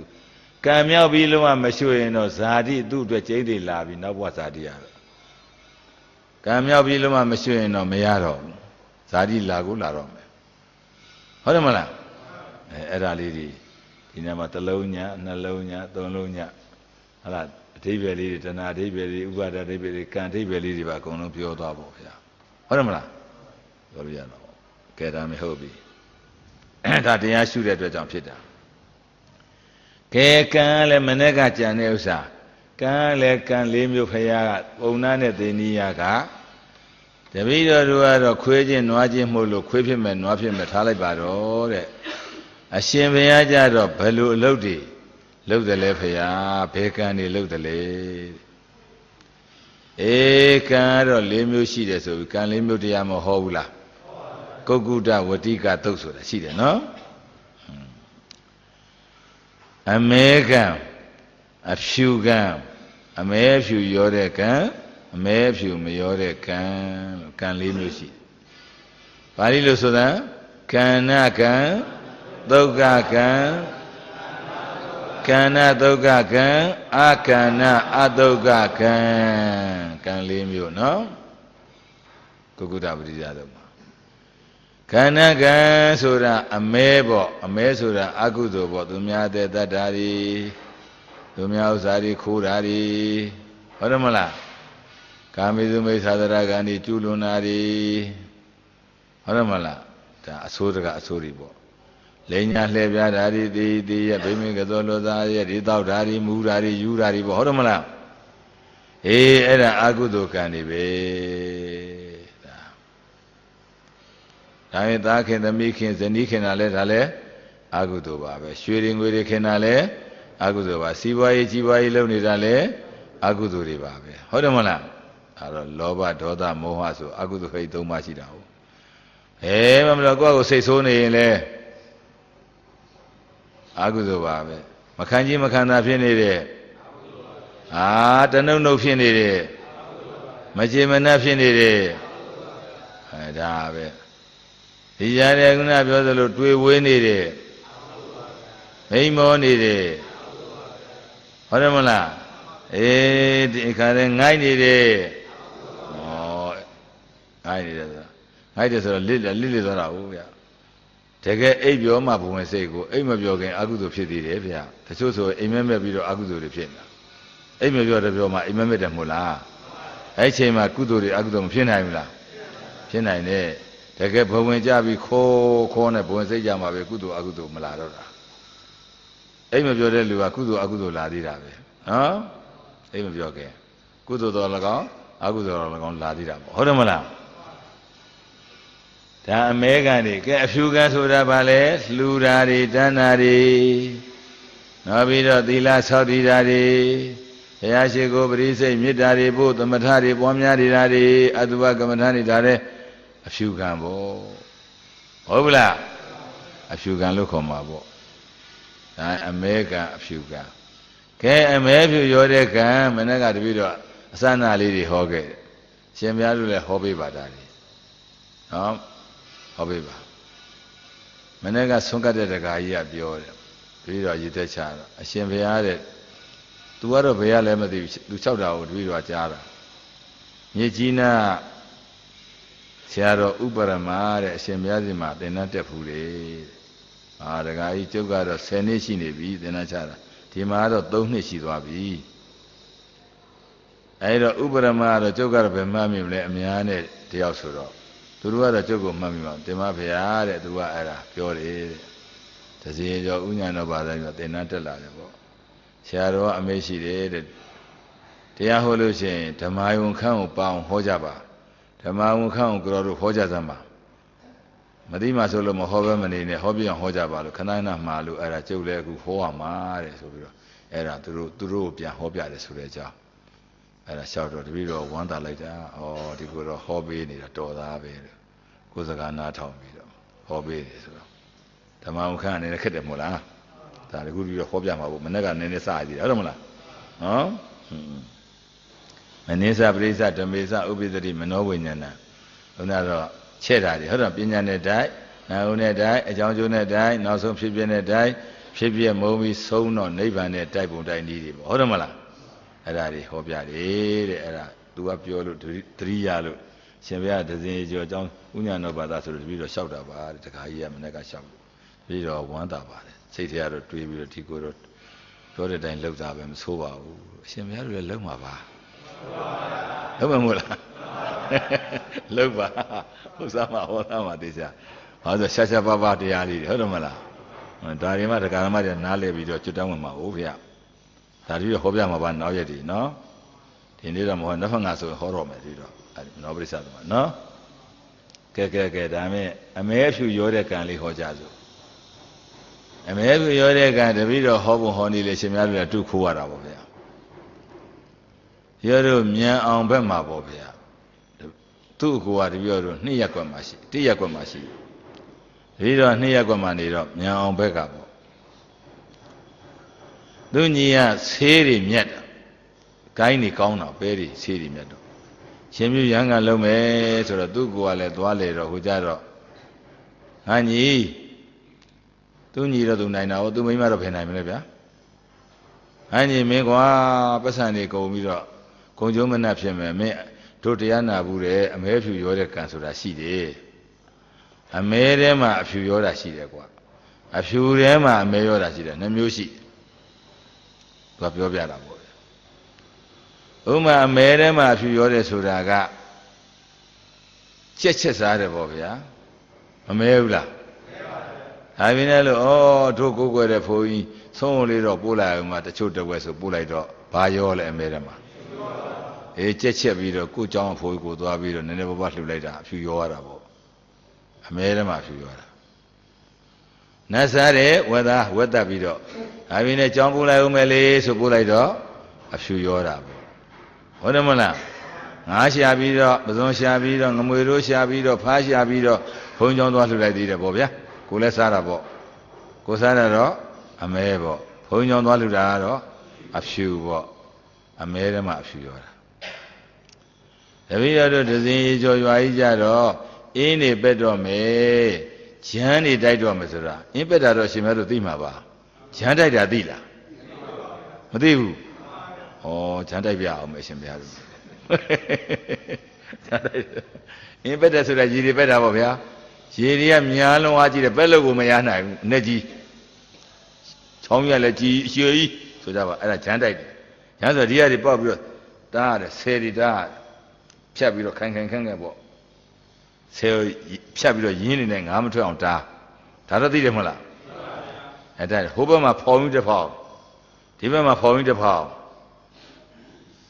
ကံမြောက်ပြီးလုံးဝမရှုရင်တော့ဇာတိသူ့အတွက်ကျိန်းတွေလာပြီးနောက်ဘဝဇာတိရတော့ကံမြောက်ပြီးလုံးဝမရှုရင်တော့မရတော့ဘူးဇာတိလာကိုလာတော့မယ်ဟုတ်တယ်မလားအဲ့ဒါလေးတွေဒီနေ့မှာတစ်လုံးညာနှလုံးညာသုံးလုံးညာဟလာအဓိပ္ပာယ်လေးတွေတဏှာအဓိပ္ပာယ်လေးဥပါဒအဓိပ္ပာယ်လေးကံအဓိပ္ပာယ်လေးတွေပါအကုန်လုံးပြောသွားပါဗျာဟုတ်တယ်မလားပြောလို့ရတော့ကဲဒါမဟုတ်ပြီဒါတရားရှုတဲ့အတွက်ကြောင့်ဖြစ်တာကဲကံလည်းမနေ့ကကြံတဲ့ဥစ္စာကံလည်းကံ၄မျိုးဖရာကပုံနာနဲ့သေနိယကတပည့်တော်တို့ကတော့ခွေးချင်းနွားချင်းမှုလို့ခွေးဖြစ်မယ်နွားဖြစ်မယ်ထားလိုက်ပါတော့တဲ့အရှင်ဘုရားကြတော့ဘယ်လိုအလုပ်တွေလုပ်တယ်လဲဖရာဘယ်ကံတွေလုပ်တယ်လဲကံကတော့၄မျိုးရှိတယ်ဆိုပြီးကံ၄မျိုးတရားမဟောဘူးလားကုက္ကုတဝတိကသုတ်ဆိုတာရှိတယ်နော်အမဲကံအဖြူကံအမဲဖြူရောတဲ့ကံအမဲဖြူမရောတဲ့ကံလို့ကံ၄မျိုးရှိတယ်။ဘာလို့ဆိုတာကဏ္ဍကံသုက္ကကံကဏ္ဍသုက္ကကံအာကဏ္ဍအသုက္ကကံကံ၄မျိုးနော်ကုက္ကုတပတိယတော့ခန္ဓာကံဆိုတာအမဲပေါ့အမဲဆိုတာအကုသိုလ်ပေါ့သူများတဲ့တတ္တာတွေသူများဥစ္စာတွေခိုးတာတွေဟုတ်တယ်မလားကာမေစုမိစ္ဆာဒရကံတွေကျူးလွန်တာတွေဟုတ်တယ်မလားဒါအဆိုးတကအဆိုးတွေပေါ့လိန်ညာလှည့်ပြားတာတွေတေးရဲ့ဗိမေကသောလောသားရဲ့ဒီတောက်တာတွေမူတာတွေယူတာတွေပေါ့ဟုတ်တယ်မလားအဲ့ဒါအကုသိုလ်ကံတွေပဲဒါရင်သားခင်သမီးခင်ဇနီးခင်တာလဲဒါလဲအကုသိုလ်ပါပဲရွှေတွေငွေတွေခင်တာလဲအကုသိုလ်ပါစီးပွားရေးကြီးပွားရေးလုပ်နေတာလဲအကုသိုလ်တွေပါပဲဟုတ်တယ်မလားအဲ့တော့လောဘဒေါသမောဟဆိုအကုသိုလ်ခိတ်၃ပါးရှိတာဟုတ်မလို့ကိုယ့်ကိုစိတ်ဆိုးနေရင်လဲအကုသိုလ်ပါပဲမခံကြီးမခံတာဖြစ်နေတဲ့တနှုတ်နှုတ်ဖြစ်နေတဲ့မကြေမနက်ဖြစ်နေတဲ့ဒါပဲဒီကြတဲ့ခုနပြောသလိုတွေ့ဝေးနေတယ်မိန်မောနေတယ်ဟုတ်တယ်မလားဒီခါလဲငိုက်နေတယ်ငိုက်နေတယ်ဆိုတာငိုက်တယ်ဆိုတော့လစ်သွားတာဟုတ်ဗျာတကယ်အိပ်ပြောမှဘုံဝင်စိတ်ကိုအိပ်မပြောခင်အကုသိုလ်ဖြစ်သေးတယ်ဗျာတချို့ဆိုအိမ်မက်မဲ့ပြီးတော့အကုသိုလ်တွေဖြစ်နေတာအိပ်မပြောတယ်ပြောမှအိမ်မက်မဲ့တယ်မဟုတ်လားအဲ့ချိန်မှာကုသိုလ်တွေအကုသိုလ်မဖြစ်နိုင်ဘူးလားဖြစ်နိုင်တယ်တကယ်ဘဝင်ကြပြီးခိုးနဲ့ဘဝင်စိတ်ကြမှာပဲကုသိုလ်အကုသိုလ်မလာတော့တာအိမ်မပြောတဲ့လူကကုသိုလ်အကုသိုလ်လာသေးတာပဲနော်အိမ်မပြောခင်ကုသိုလ်တော်၎င်းအကုသိုလ်တော်၎င်းလာသေးတာပေါ့ဟုတ်တယ်မလားဒါအမဲကံတွေကဲအဖြူကံဆိုတာဗာလဲလှူတာတွေတန်းတာတွေနောက်ပြီးတော့သီလဆောက်တည်တာတွေဘုရားရှိခိုးပရိစိတ်မေတ္တာတွေဖို့သမထတွေပွားများနေတာတွေအတုပကမ္မထာတွေဒါတဲ့အဖြူကံပေါ့ဟုတ်ဘူးလားအဖြူကံလို့ခေါ်မှာပေါ့ဒါအမဲကံအဖြူကံကဲအမဲဖြူရောတဲ့ကံမနေ့ကတပည့်တော့ Asana lady hogge. Shemialu hobby badari. Hobby ba. Menega sunga de Gaya Biore. Vido Yitechara. A Shemiade. Tuaro Bea Lemadi, Luchauda would read Jara. Yejina Siaro Ubaramare, Shemiadima, the Natapure. Ah, the guy took out a Seneshi Nevi, the Nachara. Timado Donishi Wabi. Aero Ubaramara, Jogar Bemami, Miane, the Osuro. Turua the Jogo Mamma, the Mafia, the Era, Fiore. The Zio Union Bada, the Natala. Siaro Ameshi, the Aholution, Tamayun Kang Pound Hojaba. Tamayun Kang Guru Hojazama. Madima Solo Mohovan in a hobby on Hojabalo, Kanana Malu, era Jule, Hoa Mare, era Duru, Pian Hobia, the Sureja. Era shout of the video one that later, or the good hobby in a door. Kuzagana told me, hobby. Tamau Khan in a Kedemula. That a good view of Hobia, Managa, and any side, Adamala. Oh? Manisa Brisa, Tamisa, Ubi the Manowinana. Another. Chedadi, heard of Pinyane die, Naune die, a Janjune die, now some Shibiane die, Shibia movie so no neighbor net type of die needed. Hodamala. Adadi, Hobiadi, era, do up your 3 yalu. Shemia does your John Uniano Bada to the video shout about it, the Kaya Manaka shop. Video want about it. Say the other 3 video Tico. Told and looked up and so Shemia will look my bar. Homamula. Loba, Usama, Hotama, this year. Other Shasha Baba, the Ali, Hodamala. Darima, the Karamada, Nale, video to Dama, Ovia. That you hope I'm about now, yet, no? The need a more nothing as a horror, nobody said, no? Keke, I may have you your canly Hojazo. I may have your can the video Hobo Honey, Leshimia, 2 Kuara over there. You're Mia on Bema Bobia. 2 who are the Yoro, Niaquamashi, Tiaquamashi. Rido Niaquamaniro, Mian Becabo. Dunia, Siri Mieta. Kaini Kona, very Siri Mieto. Shemu Yanga Lome, so the Duguale, Duale, or Hujaro. Ani Dunira Dunaina, or Dumima of Henamia. Ani Megua, Pasani, Comiro, Conjuman me. Totiana Bure, a mere few Yoda cancel a CD. A mere a few Yoda Sida. A few Rema, a mayor Sida, no music. Papiobiana boy. Uma, a mere a few Yoda Suraga. Cheches are above ya. A meula. I mean, oh, to go with a foy, so little Pula, the children was a Pulaido, Payola and Merema. A cheche video, good John for go to a video, and never watch later, a few Yorabo. I made him a few Yora. Nazare, weather video. I mean a John Pula Umele, so Pulaido, a few Yorabo. Hodamana, Asia video, Bazon video, Namuro video, Pasha video, Honjon was like the Bobia, Kulesarabo, Cosanaro, a mebo, Honjon Waludaro, a few, a made him a few Yora. The video does enjoy Aijaro in a bedroom, Gianni died on Mesera, in Bedaro Shimero Dimaba, Janda Dila. Madibu. Oh, Janda Bia, Mission Bia. In Bedasura, Giri Bedavia, Giria Miano Aji, the Bello Mayana, Neji, Tomia Leji, Shui, so that was a Janda. Janda Dia de Bob, Dad, said it died. Chabiro Kankan, so Chabiro Yin and Amateur on Ta. Tadadi de Mula. And then Hobama point the power. Tibama point the power.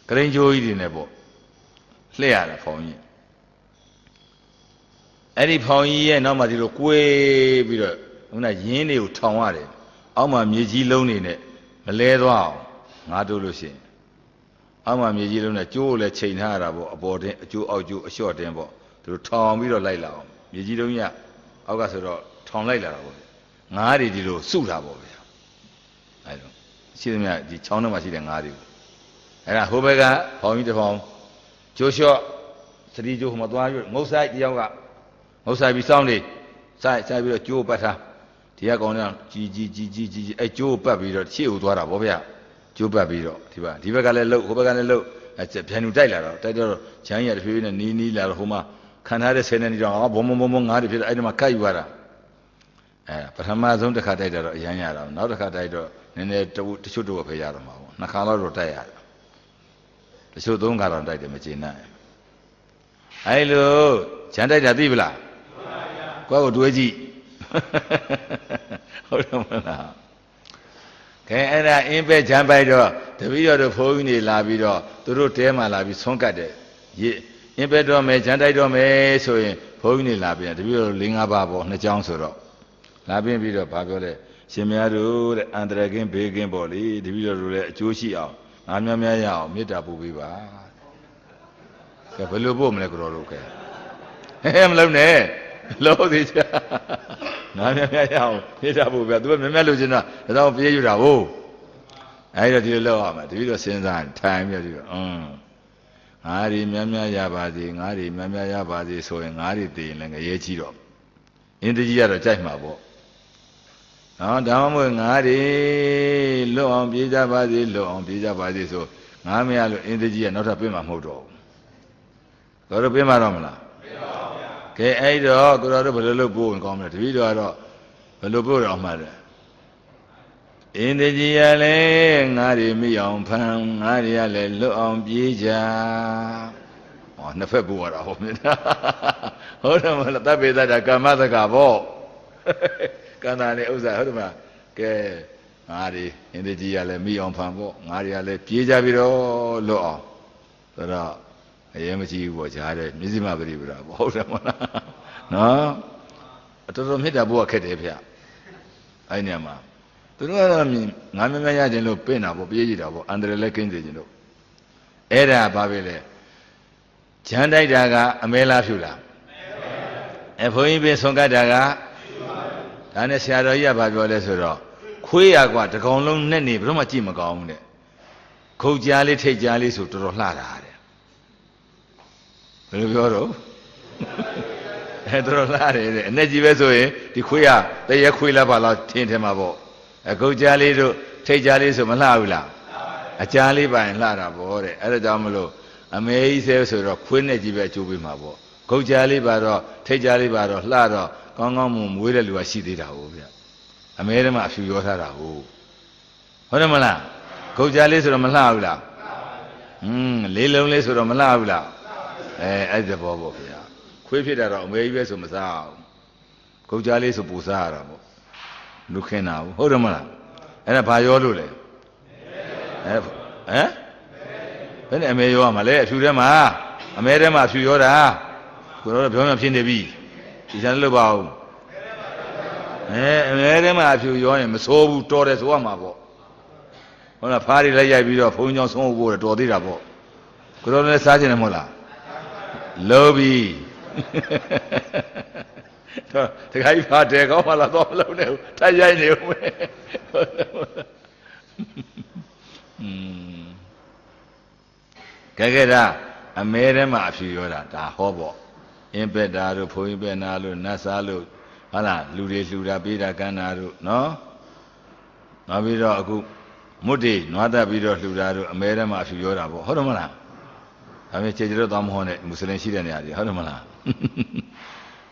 Granjo in a boat. Clear for me. Any point ye no matter look way below. When I yin you tongue, Alma Miji lonely in it. A leather out. Not to lose it. Ama Mijiluna, Joe let chain harabo aboard Joe a short tempo to Tom Widow Laila. Mijilunia, August Tom Laila. Nari Dilo, Sulabo. I don't see them at the Chonamasi and Ari. အဲ့ဒါဟိုဘက်ကဖောင်ကြီးတစ်ဖောင်ကျိုးလျှော့သတိကျိုးဟိုမှာသွားပြီးငုတ်ဆိုင်တယောက်ကငုတ်ဆိုင်ပြီးစောင်းနေဆိုင်ပြီးတော့ကျိုးပတ်ထားဒီကကောင်ကကြီးအဲ့ကျိုးပတ်ပြီးတော့ရှေ့ကိုသွားတာဗောဗျာကျိုးပတ်ပြီးတော့ဒီဘက်ကလည်းလှုပ်ဟိုဘက်ကလည်းလှုပ်ပြန်လူတိုက်လာတော့တိုက်တော့ဂျမ်းရတဖြည်းဖြည်းနဲ့နီးလာတော့ဟိုမှာခံထားတဲ့10နဲ့နီးတော့ဘုံငါးတွေဖြစ်တယ်အဲ့ဒီမှာကတ်ယူရတာပထမဆုံးတစ်ခါတိုက်တာတော့အရန်ရတာနောက်တစ်ခါတိုက်တော့နည်းနည်းတချို့တော့ပဲရတော့မှာပေါ့နှစ်ခါတော့တိုက်ရတယ်တချို့3ခါတော့တိုက်တယ်မကျေနပ်အဲ့လိုဂျမ်းတိုက်တာသိပလားကိုယ့်ကိုတွေးကြည့်ဟုတ်တယ်မလားခဲအဲ့ဒါအင်းပဲဂျမ်းပိုက်တော့တပည့်တော်တို့ဘုန်းကြီးတွေလာပြီးတော့သူတို့တဲမှာလာပြီးဆွန့်ကတ်တယ်အင်းပဲတော့မယ်ဂျမ်းတိုက်တော့မယ်ဆိုရင်ဘုန်းကြီးတွေလာပြီးတပည့်တော်4-5ပါးပေါ့နှစ်ကြောင်းဆိုတော့လာပြီးတော့ဘာပြောလဲရှင်မယားတို့တဲ့အန္တရာယ်ကင်းဘေးကင်းပေါ့လေတပည့်တော်တို့လည်းအကျိုးရှိအောင်ငါများရအောင်မေတ္တာပို့ပေးပါကဲဘယ်လိုပို့မလဲကိုတော်တို့ကဲမလုံးနဲ့လို့သေးချာငါများရအောင်မေတ္တာပို့ပေးသူကများလို့ချင်တာဒါတော့ပြေးယူတာဟုတ်အဲ့တော့ဒီလိုလောက်အောင်မယ်တပည့်တော်စဉ်းစားထိုင်ပြီးတော့ငါတွေများရပါစေငါတွေများရပါစေဆိုရင်ငါတွေတည်ရင်လည်းငရဲကြီးတော့အင်းတကြီးကတော့ကြိုက်မှာပေါ့နော်ဒါမှမဟုတ်ငါတွေလွတ်အောင်ပြေးကြပါစေလွတ်အောင်ပြေးကြပါစေဆိုငါမရလို့အင်းတကြီးကနောက်ထပ်ပြင်မှာမဟုတ်တော့ဘူးတို့ပြင်မှာတော့မလားပြင်ပါဗျာကဲအဲ့တော့ကိုတော်တို့ဘယ်လိုလုပ်ပို့ရင်ကောင်းမလဲတပည့်တော်ကတော့ဘယ်လိုပို့တော့မှလဲအင်းတကြီးရလဲငါတွေမိအောင်ဖန်ငါတွေကလည်းလွတ်အောင်ပြေးကြဟောနှစ်ဖက်ပို့ရတာဟုတ်မြင်ဟုတ်တယ်မလားတပ်ပေတတ်တာကာမသက္ကာပေါ့ကန္တာနဲ့ဥစ္စာဟုတ်တယ်မလားကဲငါတွေအင်းတကြီးရလဲမိအောင်ဖန်ပေါ့ငါတွေကလည်းပြေးကြပြီးတော့လွတ်အောင်ဆိုတော့အရင်မကြည့်ဘူးပေါ့ကြားတယ်မျက်စိမပရိပဒါပေါ့ဟုတ်တယ်မလားနော်တော်တော်မေတ္တာပို့ရခက်တယ်ဗျအဲ့နေရာမှာသူတို့ကတော့ငါများရခြင်းလို့ပြင်တာပေါ့ပြေးကြည့်တာပေါ့အန္တရာယ်လည်းကင်းစေခြင်းလို့အဲ့ဒါဘာပဲလဲဂျမ်းတိုက်တာကအမဲလားဖြူလားဘုန်းကြီးပြင်ဆွန်ကတ်တာကဒါနဲ့ဆရာတော်ကြီးကဘာပြောလဲဆိုတော့ခွေးရကွာတကောင်လုံးနဲ့နေဘယ်တော့မှကြည့်မကောင်းဘူးတဲ့ခုတ်ကြားလေးထိတ်ကြားလေးဆိုတော်တော်လှတာတဲ့ဘယ်လိုပြောတော့တော်တော်လှတယ်တဲ့အနဲ့ကြီးပဲဆိုရင်ဒီခွေးရတရက်ခွေးလားပါလားထင်းထဲမှာပေါ့ခုတ်ကြားလေးတို့ထိတ်ကြားလေးဆိုမလှဘူးလားအကြားလေးပိုင်လှတာပေါ့တဲ့အဲ့ဒါကြောင့်မလို့အမေကြီးဆဲဆိုတော့ခွေးနဲ့ကြီးပဲအကျိုးပေးမှာပေါ့ခုတ်ကြားလေးပါတော့ထိတ်ကြားလေးပါတော့လှတော့ကောင်းကောင်းမွေးတဲ့လူကရှိသေးတာဟုတ်ဗျအမဲထဲမှာအဖြူရောထားတာဟုတ်တယ်မလားခုတ်ကြားလေးဆိုတော့မလှဘူးလားလေးလုံးလေးဆိုတော့မလှဘူးလားအဲ့ဒီဘောပေါ့ဗျာခွေးဖြစ်တာတော့အမေကြီးပဲဆိုမစားအောင်ခုတ်ကြားလေးဆိုပူစားရတာပေါ့လူခင်းတာဟုတ်တယ်မလားအဲ့ဒါဘာရောလို့လဲဘယ်နဲ့အမေရောရမှာလဲအဖြူထဲမှာအမဲထဲမှာအဖြူရောတာကိုတော့ပြောမှဖြစ်နေပြီဒီစမ်းလို့ပါဦးအမဲထဲမှာအဖြူရောရင်မစိုးဘူးတော်တယ်ဆိုရမှာပေါ့ဟုတ်လားဖားတွေလိုက်ရိုက်ပြီးတော့ဘုံကြောင့်ဆုံးဖို့တော်သေးတာပေါ့ကိုတော့လည်းစားကျင်တယ်မဟုတ်လားလောပြီတော့တခါကြီးဖားတယ်ကောင်းမှလားတော့မလုံးနဲ့ထိုက်ရိုက်နေဦးမယ်ကဲဒါအမဲထဲမှာအဖြူရောတာဒါဟောပေါ့အင်းပက်တာတို့ဘုန်းကြီးပက်နာလို့နတ်စားလို့ဟုတ်လားလူတွေလှူတာပေးတာကမ်းတာတို့နော်နောက်ပြီးတော့အခုမွတ်တွေနွားတက်ပြီးတော့လှူတာတို့အမဲထဲမှာအဖြူရောတာပေါ့ဟုတ်တယ်မလားဒါပေမဲ့ခြေကျတော့သွားမဟောနဲ့မွတ်စလင်ရှိတဲ့နေရာတွေဟုတ်တယ်မလား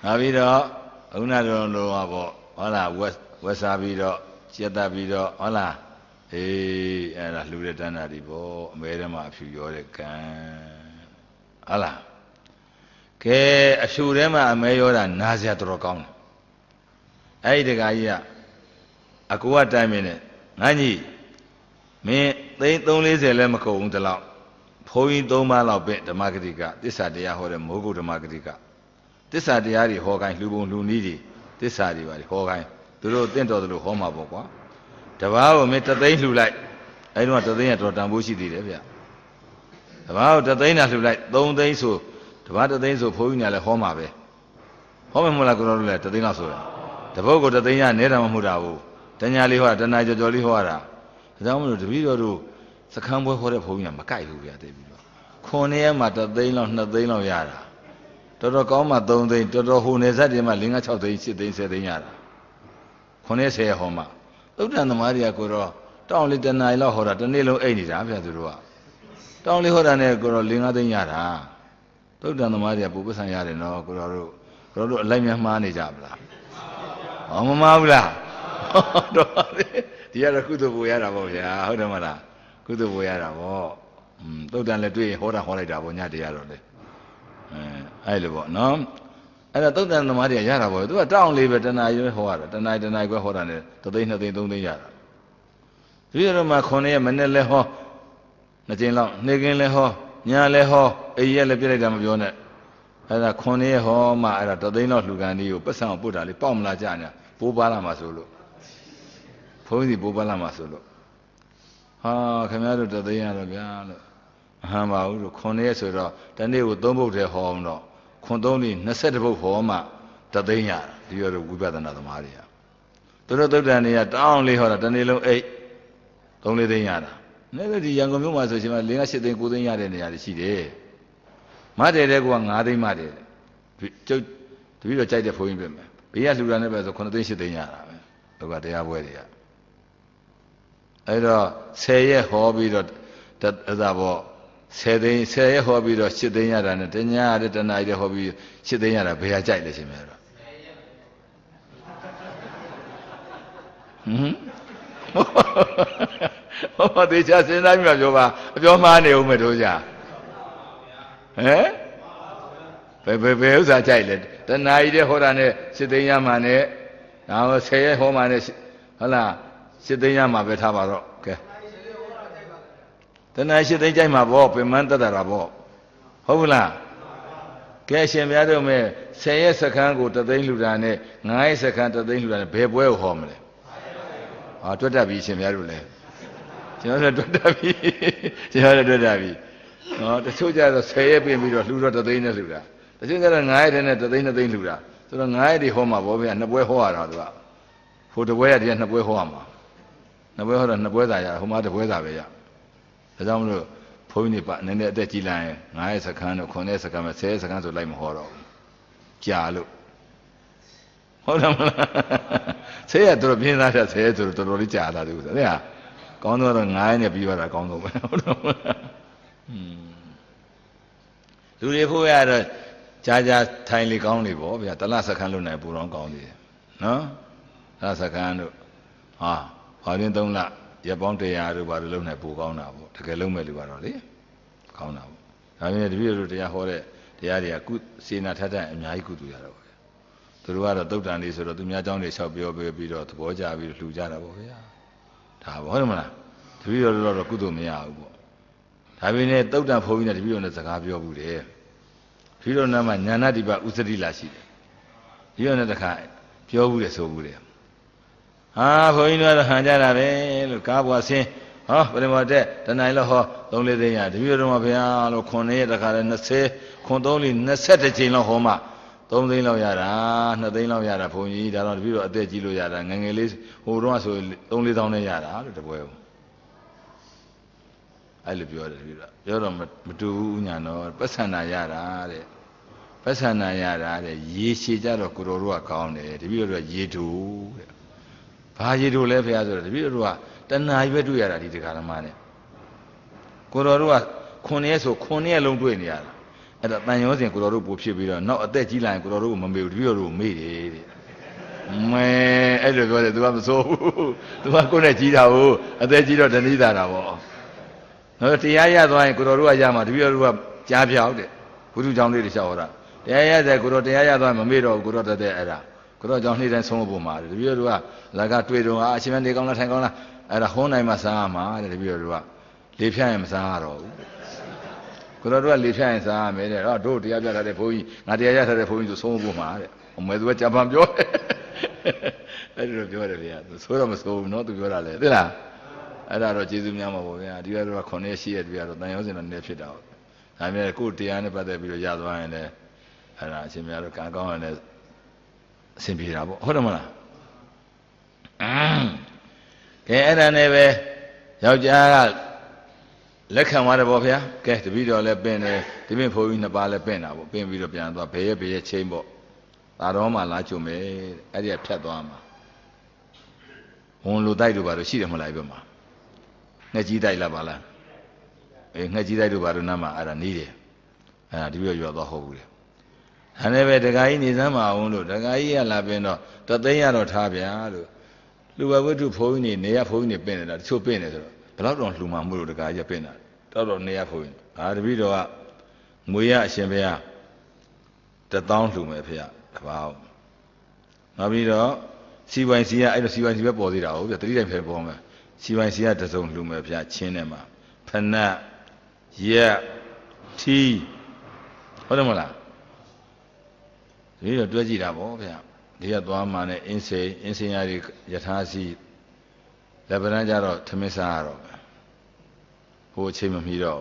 နောက်ပြီးတော့အခုနတော်လိုပါပေါ့ဟုတ်လားဝက်စားပြီးတော့ကျက်တက်ပြီးတော့ဟုတ်လားအဲ့ဒါလှူတဲ့တန်းတာတွေပေါ့အမဲထဲမှာအဖြူရောတဲ့ကံဟုတ်လားကဲအဖြူထဲမှာအမဲရောတာနားစရာတော်တော်ကောင်းတယ်အဲ့ဒီတခါကြီးကအကူကတိုင်းမင်းနဲ့ငါကြီးမင်းသိန်း340လည်းမကုန်ဘူးတလောက်ဘုန်းကြီး3ပါးလောက်ပဲဓမ္မဂတိကသစ္စာတရားဟောတဲ့မိုးကုတ်ဓမ္မဂတိကသစ္စာတရားတွေဟောခိုင်းလူပုံလူနည်းတွေသစ္စာတွေပါဟောခိုင်းသူတို့တင့်တော်တယ်လို့ဟောမှာပေါ့ကွာတပားကိုမင်း3သိန်းလှူလိုက်အဲ့တော့3သိန်းကတော်တန်ဖိုးရှိသေးတယ်ဗျတပားကို3သိန်းတာလှူလိုက်3သိန်းဆိုတပား3သိန်းဆိုဘုန်းကြီးညာလည်းဟောမှာပဲဟောမယ်မဟုတ်လားကိုတော်တို့လည်း3သိန်းလောက်ဆိုရင်တပုတ်ကို3သိန်းရနဲတာမဟုတ်တာဘူးတညာလေးဟောတာတနာကြော်ကြော်လေးဟောတာဒါကြောင့်မလို့တပည့်တော်တို့ ခန်းပွဲခေါ်တဲ့ဘုန်းကြီးကမကြိုက်ဘူးဗျာသိပြီတော့9ရက်မှာ3သိန်းလောက်2သိန်းလောက်ရတာတော်တော်ကောင်းမှ3သိန်းတော်တော်ဟိုနေဆက်တွေမှာ5 6သိန်း7သိန်း10သိန်းရတာ9ရက်10ရက်ဟောမှာသုဒ္ဓံသမားတွေကကိုတော့တောင်းလေးတနားလောက်ဟောတာတစ်နေ့လုံးအိတ်နေတာဗျာသူတို့ကတောင်းလေးဟောတာနဲ့ကိုတော့5 5သိန်းရတာသုဒ္ဓံသမားတွေကပူပဆံရတယ်နော်ကိုတော်တို့အလိုက်များမှားနေကြဗလားဟောမမှားဘူးလားတော့ဒီကတော့ကုသိုလ်ပူရတာပေါ့ဗျာဟုတ်တယ်မလားကုသိုလ်ပူရတာပေါ့သုဒ္ဓံလည်းတွေ့ရင်ဟောလိုက်တာပေါ့ညတရားတော့လေအဲ့လိုပေါ့နော်အဲ့ဒါသုဒ္ဓံသမားတွေကရတာပေါ့သူကတောင်းလေးပဲတဏှာရွေးဟောရတာတဏှာခွဲဟောတာနဲ့3သိန်း2သိန်း3သိန်းရတာဒီလိုမှ9ရက်မနေ့လဲဟော2ကြိမ်လောက်နေ့ကင်းလဲဟောညလဲဟောအိရက်လည်းပြလိုက်တာမပြောနဲ့အဲ့ဒါ9ရက်ဟောမှအဲ့ဒါ3သိန်းလောက်လှူကန်လေးကိုပတ်စံပုတ်တာလေးပေါက်မလာကြညာပိုးပါလာမှာဆိုလို့ဘုန်းကြီးပိုးပါလာမှာဆိုလို့ဟာခင်ဗျားတို့3သိန်းရတော့ဗျာလို့မဟန်ပါဘူးလို့9ရက်ဆိုတော့တနေ့ကို3ပုတ်တည်းဟောအောင်တော့ခွန်3လေး21ပုတ်ဟောမှ3သိန်းရတာဒီလိုဝိပဿနာသမားတွေကသူတို့သုဒ္ဓံတွေကတောင်းလေးဟောတာတနေ့လုံးအိတ်3 4သိန်းရတာလည်းဒီရန်ကုန်မြို့မှာဆိုရှင်မ5 8သိန်း9သိန်းရတဲ့နေရာတွေရှိတယ်မတ်တယ်တဲ့ကွာ9သိန်းမတ်တယ်ကျုပ်တပည့်တော်ကြိုက်တဲ့ဘုန်းကြီးပဲမယ်ဘေးကလှူတာနဲ့ပဲဆို9သိန်း8သိန်းရတာပဲသူကတရားပွဲတွေကအဲ့တော့10ရက်ဟောပြီးတော့အဲ့ဒါပေါ့10သိန်း10ရက်ဟောပြီးတော့8သိန်းရတာနဲ့တညရတဲ့တနာရီဟောပြီး8သိန်းရတာဘယ်ဟာကြိုက်လဲရှင်များတော့ဟောတေချာစဉ်းစားပြီးမှပြောပါအပြောမှားနေဦးမယ်တို့ကြဘယ်ဥစ္စာကြိုက်လဲတဏှာကြီးတဲ့ဟောတာနဲ့7သိန်းရမှာနဲ့ဒါဟော10ရက်ဟောမှာနဲ့ဟုတ်လား7သိန်းရမှာပဲထားပါတော့ကဲတဏှာ7သိန်းကြိုက်မှာပေါ့ပင်မန်းတက်တာပေါ့ဟုတ်ဘူးလားကဲရှင်များတို့မဲ့10ရက်စခန်းကို3သိန်းလှူတာနဲ့9ရက်စခန်း3သိန်းလှူတာနဲ့ဘယ်ပွဲကိုဟောမလဲဟာတွတ်တတ်ပြီရှင်များတို့လည်းကျွန်တော်လည်းတွတ်တတ်ပြီကျွန်တော်လည်းတွတ်တတ်ပြီနော်တချို့ကြတော့10ရက်ပြင်ပြီးတော့လှူတော့3သိန်းနဲ့လှူတာတချို့ကြတော့9ရက်တည်းနဲ့3သိန်း2သိန်းလှူတာဆိုတော့9ရက်ဒီဟောမှာဗောဗျာ2ပွဲဟောရတာသူကဟိုတစ်ပွဲရဒီက2ပွဲဟောရမှာ2ပွဲဟောတော့2ပွဲသာရဟိုမှာ1ပွဲသာပဲရဒါကြောင့်မလို့ဘုန်းကြီးတွေပါနည်းနည်းအသက်ကြီးလာရင်9ရက်စခန်းတော့9ရက်စခန်းပဲ10ရက်စခန်းဆိုလိုက်မဟောတော့ကြာလို့ဟုတ်တယ်မလား10ရက်တော့ပြင်းသားတဲ့10ရက်ဆိုတော့တော်တော်လေးကြာတာသူကတဲ့ဟာကောင်းတော့9ရက်နဲ့ပြီးသွားတာကောင်းတော့ပဲဟုတ်တယ်မလားလူတွေဖို့ရတော့ကြာထိုင်လေကောင်းလေပေါ့ဗျာတလစခန်းလို့နိုင်ပူတော့ကောင်းသေးတယ်နော်တလစခန်းတို့ဘာရင်း3လရက်ပေါင်း100တို့ဘာလို့လုံးနိုင်ပူကောင်းတာပေါ့တကယ်လုံးမဲ့လူကတော့လေကောင်းတာပေါ့ဒါပေမဲ့တပည့်တို့တရားဟောတဲ့တရားတွေကကုစေနာထထအများကြီးကုသိုလ်ရတော့ဗျာသူတို့ကတော့သုတ်တန်လေးဆိုတော့သူများเจ้าတွေလျှောက်ပြောပြီးတော့သဘောကျပြီးလှူကြတာပေါ့ဗျာဒါပေါ့ဟုတ်တယ်မလားတပည့်တို့တော့ကုသိုလ်မရဘူးပေါ့ဒါပေမဲ့သုတ်တန်ဘုန်းကြီးနဲ့တပည့်တို့နဲ့စကားပြောဘူးတယ်တပည့်တို့နားမှာညာဏတိပဥစ္စတိလာရှိတယ်ဒီတော့နဲ့တခါပြောဘူးတယ်ဆိုဘူးတယ်ဟာဘုန်းကြီးတို့ကတော့ဟန်ကြတာပဲလို့ကားပွားဆင်းဟောပရိမောတက်တဏှာလို့ဟော3 4သိန်းရတပည့်တော်မှာဘုရားလို့9ရက်တခါလဲ20ခွန်3လေး21ချိန်လောက်ဟောမှ3သိန်းလောက်ရတာ2သိန်းလောက်ရတာဘုန်းကြီးဒါတော့တပည့်တော်အသက်ကြီးလို့ရတာငငယ်လေးဟိုတော့ဆို3 4သောင်းနဲ့ရတာလို့တပွဲအဲ့လိုပြောတယ်တပည့်တော်ပြောတော့မတူဘူးညာတော့ပတ်ဆန္ဒရတာတဲ့ပတ်ဆန္ဒရတာတဲ့ရေရှည်ကြတော့ကိုတော်တို့ကကောင်းတယ်တပည့်တော်ကရေတူတဲ့ဘာရေတူလဲဘုရားဆိုတော့တပည့်တော်ကတဏှာကြီးပဲတွေ့ရတာဒီတရားဓမ္မနဲ့ကိုတော်တို့က9ရက်ဆို9ရက်လုံးတွေ့နေရတာအဲ့ဒါတန်ရောစဉ်ကိုတော်တို့ပို့ဖြစ်ပြီးတော့နောက်အသက်ကြီးလာရင်ကိုတော်တို့ကိုမမေ့ဘူးတပည့်တော်တို့ကိုမေ့တယ်တဲ့မဲအဲ့လိုပြောတယ် तू ကမစိုးဘူး तू ကကိုယ်နဲ့ကြီးတာကိုအသက်ကြီးတော့တဏှိတာတာပေါ့နော်တရားရသွားရင်ကိုတော်တို့ကရမှာတပည့်တော်တို့ကကြားပြောက်တဲ့ဘုသူကြောင့်လေးတွေလျှောက်ဟောတာတရားရတဲ့ကိုတော်တရားရသွားရင်မမေ့တော့ဘူးကိုတော်တတဲ့အဲ့ဒါကိုတော်ကြောင့်နေ့တိုင်းဆုံးဖို့မှာတပည့်တော်တို့ကလာကတွေ့တော့အရှင်မနေကောင်းလားထိုင်ကောင်းလားအဲ့ဒါဟောနိုင်မှစားရမှာတဲ့တပည့်တော်တို့ကလေဖြတ်ရင်မစားရတော့ဘူးကိုတော်တို့ကလေဖြတ်ရင်စားရမယ်တဲ့တော့တို့တရားပြထားတဲ့ဘုန်းကြီးငါတရားရထားတဲ့ဘုန်းကြီးဆိုဆုံးဖို့မှာတဲ့အမေသူကကြံပန်ပြောတယ်အဲ့လိုပြောတယ်ဗျာဆိုတော့မဆိုဘူးနော်သူပြောတာလေသိလားအဲ့ဒါတော့ကျေးဇူးများမှာပေါ့ဗျာဒီကတော့9ရက်10ရက်တည်းကတော့တန်ရုံးစင်တော့နေဖြစ်တာပေါ့ဒါပေမဲ့ကိုယ်တရားနဲ့ပတ်သက်ပြီးတော့ရသွားရင်လည်းအဲ့ဒါအရှင်များတော့ကံကောင်းရင်လည်းအဆင်ပြေတာပေါ့ဟုတ်တယ်မလားကဲအဲ့ဒါနဲ့ပဲယောက်ျားက လက်ခံသွားတယ်ပေါ့ဗျာကဲတပည့်တော်လည်းပင့်တယ်ဒီပင့်ဘုန်းကြီးနှစ်ပါးလည်းပင့်တာပေါ့ပင့်ပြီးတော့ပြန်သွားဘယ်ရဲ့ချင်းပေါ့ဒါတော့မှလာချုံမယ်အဲ့ဒီကဖြတ်သွားမှာဝန်လိုတိုက်တို့ဘာလို့ရှိတယ်မလားဒီဘက်မှာငှက်ကြီးတိုက်လားပါလားငှက်ကြီးတိုက်တို့ဘာလို့နားမှာအဲ့ဒါနီးတယ်အဲ့ဒါဒီပြရွာသွားဟုတ်ဘူးလေဒါနဲ့ပဲဒကာကြီးနေစမ်းမအောင်လို့ဒကာကြီးကလာပင်တော့တသိန်းရတော့ထားဗျာလို့လူဘဝိတ္ထုဘုန်းကြီးနေရဘုန်းကြီးနေပင့်နေတာတချို့ပင့်နေဆိုတော့ဘယ်တော့တော့လှူမှမို့လို့ဒကာကြီးကပင့်တာတော့နေရဘုန်းကြီးတပည့်တော်ကငွေရအရှင်ဘုရား1000လှူမယ်ဖေတပါးနောက်ပြီးတော့စီပိုင်စီကအဲ့လိုစီပိုင်စီပဲပေါ်သေးတာဟုတ်ဗျတတိတိုင်းဖယ်ပေါ်မယ်စီပိုင်စီကတစုံလှူမယ်ဖေချင်းထဲမှာဖနက်ရက်ထီးဟုတ်တယ်မလားဒီတော့တွဲကြည့်တာပေါ့ဗျဒီကသွားမှနဲ့အင်းစိန်ရည်ယထာစီလက်ပံကြတော့ထမင်းစားရတော့ဟိုအချိန်မမီတော့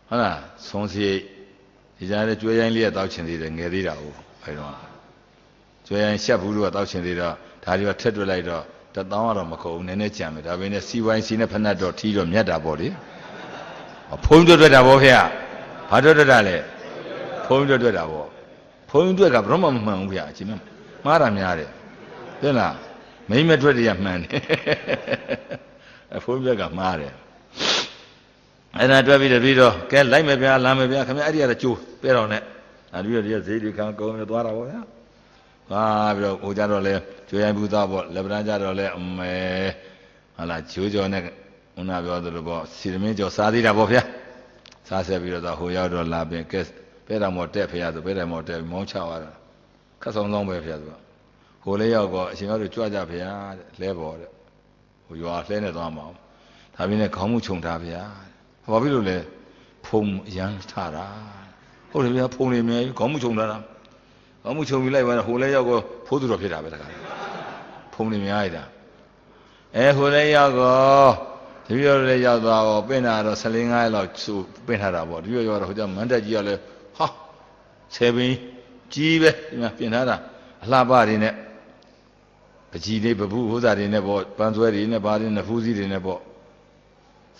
ဟုတ်လားဆုံးစီဒီကြားထဲကျွေးရိုင်းလေးကတောက်ချင်သေးတယ်ငယ်သေးတာဟုတ်အဲတော့ကျွေးရိုင်းရှက်ဘူးလို့ကတောက်ချင်သေးတော့ဒါတွေကထက်တွက်လိုက်တော့1000ကတော့မကုန်ဘူးနည်းနည်းကြံမယ်ဒါပေမဲ့စီဝိုင်းစီနဲ့ဖက်နှက်တော့ထီးတော့မြတ်တာပေါ့လေဖုံးတွက်တာပေါ့ဖေဘာတွက်တာလဲဖုံးတွက်တာပေါ့ဖုံးတွက်ကဘယ်တော့မှမမှန်ဘူးဖေအချိန်မှားတာများတယ်သိလားမိမတွက်တွေကမှန်တယ်ဖုံးတွက်ကမှားတယ်အဲ့ဒါတွက်ပြီးတပြီးတော့ကဲလိုက်မယ်ဗျာလာမယ်ဗျာခင်ဗျအဲ့ဒီကတော့ကျိုးပဲတော်နဲ့ဒါပြီးတော့ဒီကဈေးတွေခံကုန်ပြီးသွားတာပေါ့ဗျာသွားပြီးတော့ဟိုကြတော့လဲကျွေးရိုင်းဘူးသားပေါ့လက်ပံကြတော့လဲအမဲဟာလာဂျိုးကြော်နဲ့ဦးနာပြောသလိုပေါ့စီသမင်းကြော်စားသေးတာပေါ့ဗျာစားဆက်ပြီးတော့ဟိုရောက်တော့လာပင်ကဲပဲတော်မော်တက်ဖေရဆိုပဲတော်မော်တက်မောင်းချသွားတာခက်ဆောင်ဆောင်ပဲဖေရဆိုဟိုလေးရောက်တော့အရှင်တို့ကြွကြဖေရတဲ့လဲပေါ်တဲ့ဟိုရွာလှဲနေသွားမအောင်ဒါပြီးနဲ့ခေါင်းမှုခြုံထားဖေရဘာဖြစ်လို့လဲဖုံရမ်းထားတာဟုတ်တယ်ဗျာဖုံနေမြဲခေါင်းမှုခြုံထားတာခေါင်းမှုခြုံပြီးလိုက်သွားတော့ဟိုလေးရောက်တော့ဖိုးသူတော်ဖြစ်တာပဲတခါဖုံနေမြဲရတာဟိုလေးရောက်တော့တပည့်တော်လည်းရောက်သွားတော့ပင့်တာတော့14-15ရက်လောက်သူပင့်ထားတာပေါ့တပည့်တော်ရောက်တော့ဟိုကျမန္တကြီးကလည်းဟာ7ပင်ကြီးပဲဒီမှာပြင်ထားတာအလှပတွေနဲ့ပကြီးလေးပပုဟိုစားတွေနဲ့ပေါ့ပန်းဆွဲတွေနဲ့ဘာတွေနဲ့ဖူးစည်းတွေနဲ့ပေါ့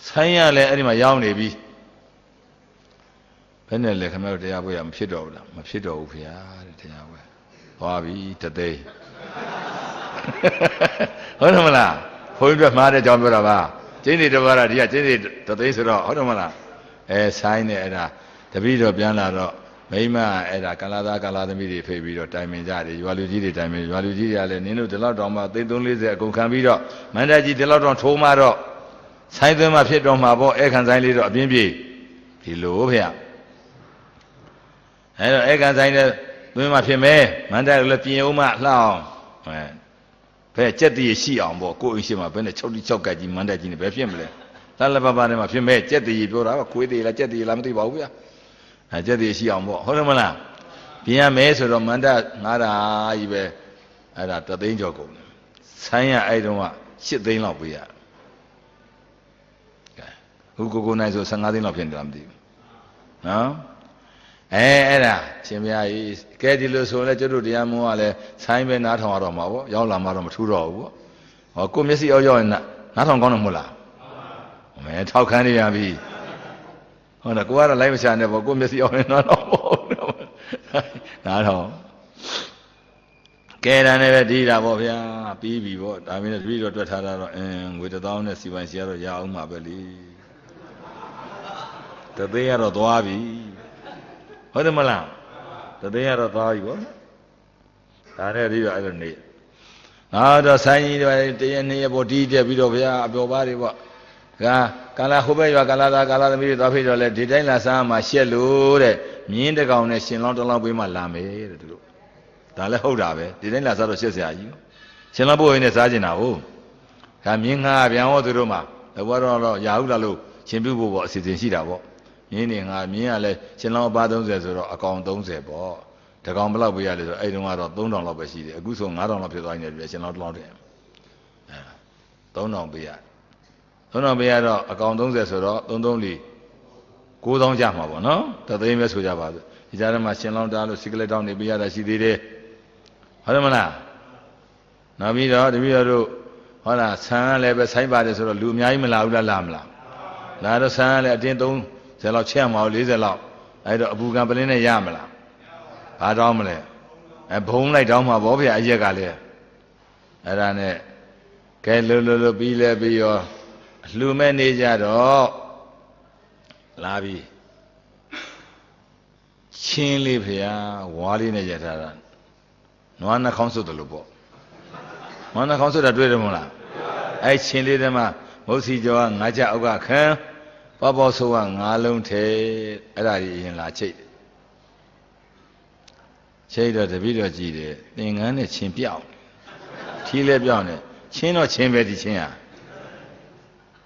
ဆိုင်းရလဲအဲ့ဒီမှာရောက်နေပြီဘယ်နဲ့လဲခင်ဗျားတို့တရားပွဲရမဖြစ်တော့ဘူးလားမဖြစ်တော့ဘူးဖေဟာတဲ့တရားပွဲသွားပြီတသိန်းဟုတ်တယ်မလားဘုန်းကြီးတို့မှားတဲ့အကြောင်းပြောတာပါကျင်းနေတပါးတာဒီကကျင်းနေတသိန်းဆိုတော့ဟုတ်တယ်မလားဆိုင်းနေအဲ့ဒါတပည့်တော်ပြန်လာတော့မိမအဲ့ဒါကာလာသားကာလာသမီးတွေဖိတ်ပြီးတော့တိုင်ပင်ကြတယ်ရွာလူကြီးတွေတိုင်ပင်ရွာလူကြီးတွေကလည်းနင်းတို့ဒီလောက်တောင်မှ340အကုန်ခံပြီးတော့မန္တကြီးဒီလောက်တောင်ထိုးမှတော့ဆိုင်းသွင်းမှဖြစ်တော့မှာပေါ့အခန်းဆိုင်လေးတော့အပြင်းပြေဒီလိုဖေအဲ့တော့အခန်းဆိုင်နဲ့သွင်းမှဖြစ်မယ်မန္တလည်းပြင်အောင်မှလှအောင်ဘယ်ကြက်တည်းရှိအောင်ပေါ့ကိုယ်အင်းရှိမှဘယ်နဲ့6ကတ်ကြီးမန္တကြီးနဲ့ဘယ်ဖြစ်မလဲလှလှပပနဲ့မှဖြစ်မယ်ကြက်တည်းပြောတာကခွေးတည်းလားကြက်တည်းလားမသိပါဘူးဗျာကြက်တည်းရှိအောင်ပေါ့ဟုတ်တယ်မလားပြင်ရမယ်ဆိုတော့မန္တ9တာကြီးပဲအဲ့ဒါ3သိန်းကျော်ကုန်တယ်ဆိုင်းရအဲ့တုန်းက8သိန်းလောက်ပေးရဟိုကိုနိုင်ဆို15သိန်းလောက်ဖြစ်နေတာမသိဘူးနော်အဲ့ဒါရှင်မကြီးကဲဒီလိုဆိုလဲကျွတ်တို့တရားမုန်းကလည်းဆိုင်းပဲနားထောင်ရတော့မှာပေါ့ရောက်လာမှတော့မထူးတော့ဘူးပေါ့ဟောကိုမျက်စိရောက်ရင်နားထောင်ကောင်းတယ်မဟုတ်လားမဲထောက်ခန်းနေရပြီဟုတ်တယ်ကိုကတော့လိုက်မချနဲ့ပေါ့ကိုမျက်စိရောက်ရင်နားထောင်ပေါ့နားထောင်ကဲဒါနဲ့ပဲဒီတာပေါ့ဗျာပြီးပြီပေါ့ဒါမင်းတို့တပည့်တော်တွက်ထားတာတော့ငွေ1000နဲ့စီပိုင်စီရတော့ရအောင်မှာပဲလေတသိန်းကတော့သွားပြီဟုတ်တယ်မလားတသိန်းကတော့သွားပြီပေါ့ဒါနဲ့ဒီတော့အဲ့လိုနေတော့ဆိုင်းကြီးတွေတရနေ့ရပေါ့ဒီတက်ပြီးတော့ဗျာအပျော်ပါးတွေပေါ့ကာလာဟိုဘက်ရွာကာလာသားကာလာသမီးတွေသွားဖိတော့လဲဒီတိုင်းလာစားမှရှက်လို့တဲ့မြင်းတကောင်နဲ့ရှင်လောင်းတလောင်းပေးမှလာမယ်တဲ့သူတို့ဒါလည်းဟုတ်တာပဲဒီတိုင်းလာစားတော့ရှက်စရာကြီးရှင်လောင်းပို့ရင်းနဲ့စားကျင်တာဟုတ်ဒါမြင်းငါပြန်ဟောသူတို့မှဘဝတော့ရာဟုလာလို့ရှင်ပြုဖို့ပေါ့အစီအစဉ်ရှိတာပေါ့မြင်းနေငါမြင်းကလည်းရှင်လောင်းအပါ30ဆိုတော့အကောင်30ပေါ့တကောင်ဘယ်လောက်ပေးရလဲဆိုအဲ့တုန်းကတော့3000လောက်ပဲရှိတယ်အခုဆို9000လောက်ဖြစ်သွားနေတယ်ရှင်လောင်းတလောင်းတယ်3000ပေးရ3000ပေးရတော့အကောင်30ဆိုတော့33 9000ကျမှာပေါ့နော်တသိန်းပဲဆိုကြပါစို့ဒီကြားထဲမှာရှင်လောင်းတားလို့စီကလက်တောင်းနေပေးရတာရှိသေးတယ်ဟုတ်တယ်မလားနောက်ပြီးတော့တပည့်တော်တို့ဟုတ်လားဆံကလည်းပဲဆိုင်းပါတယ်ဆိုတော့လူအများကြီးမလာဘူးလားလာမလား လာတော့ဆန်းလည်းအတင်း30လောက်ချက်မအောင်40လောက်အဲ့တော့အပူကံပလင်းနဲ့ရမလားဘာတောင်းမလဲဘုံလိုက်တောင်းမှာဗောဗျာအရက်ကလည်းအဲ့ဒါနဲ့ကဲလှုပ်ပြီးလဲပြီးရောလှူမဲ့နေကြတော့လာပြီချင်းလေးဖေဟာဝါးလေးနဲ့ရထားတာနွားနှာခေါင်းစွပ်တယ်လို့ပေါ့နွားနှာခေါင်းစွပ်တာတွေ့တယ်မဟုတ်လားအဲ့ချင်းလေးတည်းမှာမုတ်စီကျော်ကငါးကြအောက်ကခန်းပေါ့ဆိုးက9လုံးထဲအဲ့ဒါကြီးရင်လာချိတ်တော့တပည့်တော်ကြည့်တယ်သင်္ကန်းနဲ့ချင်းပြောင်းထီးလဲပြောင်းတယ်ချင်းတော့ချင်းပဲဒီချင်းဟာ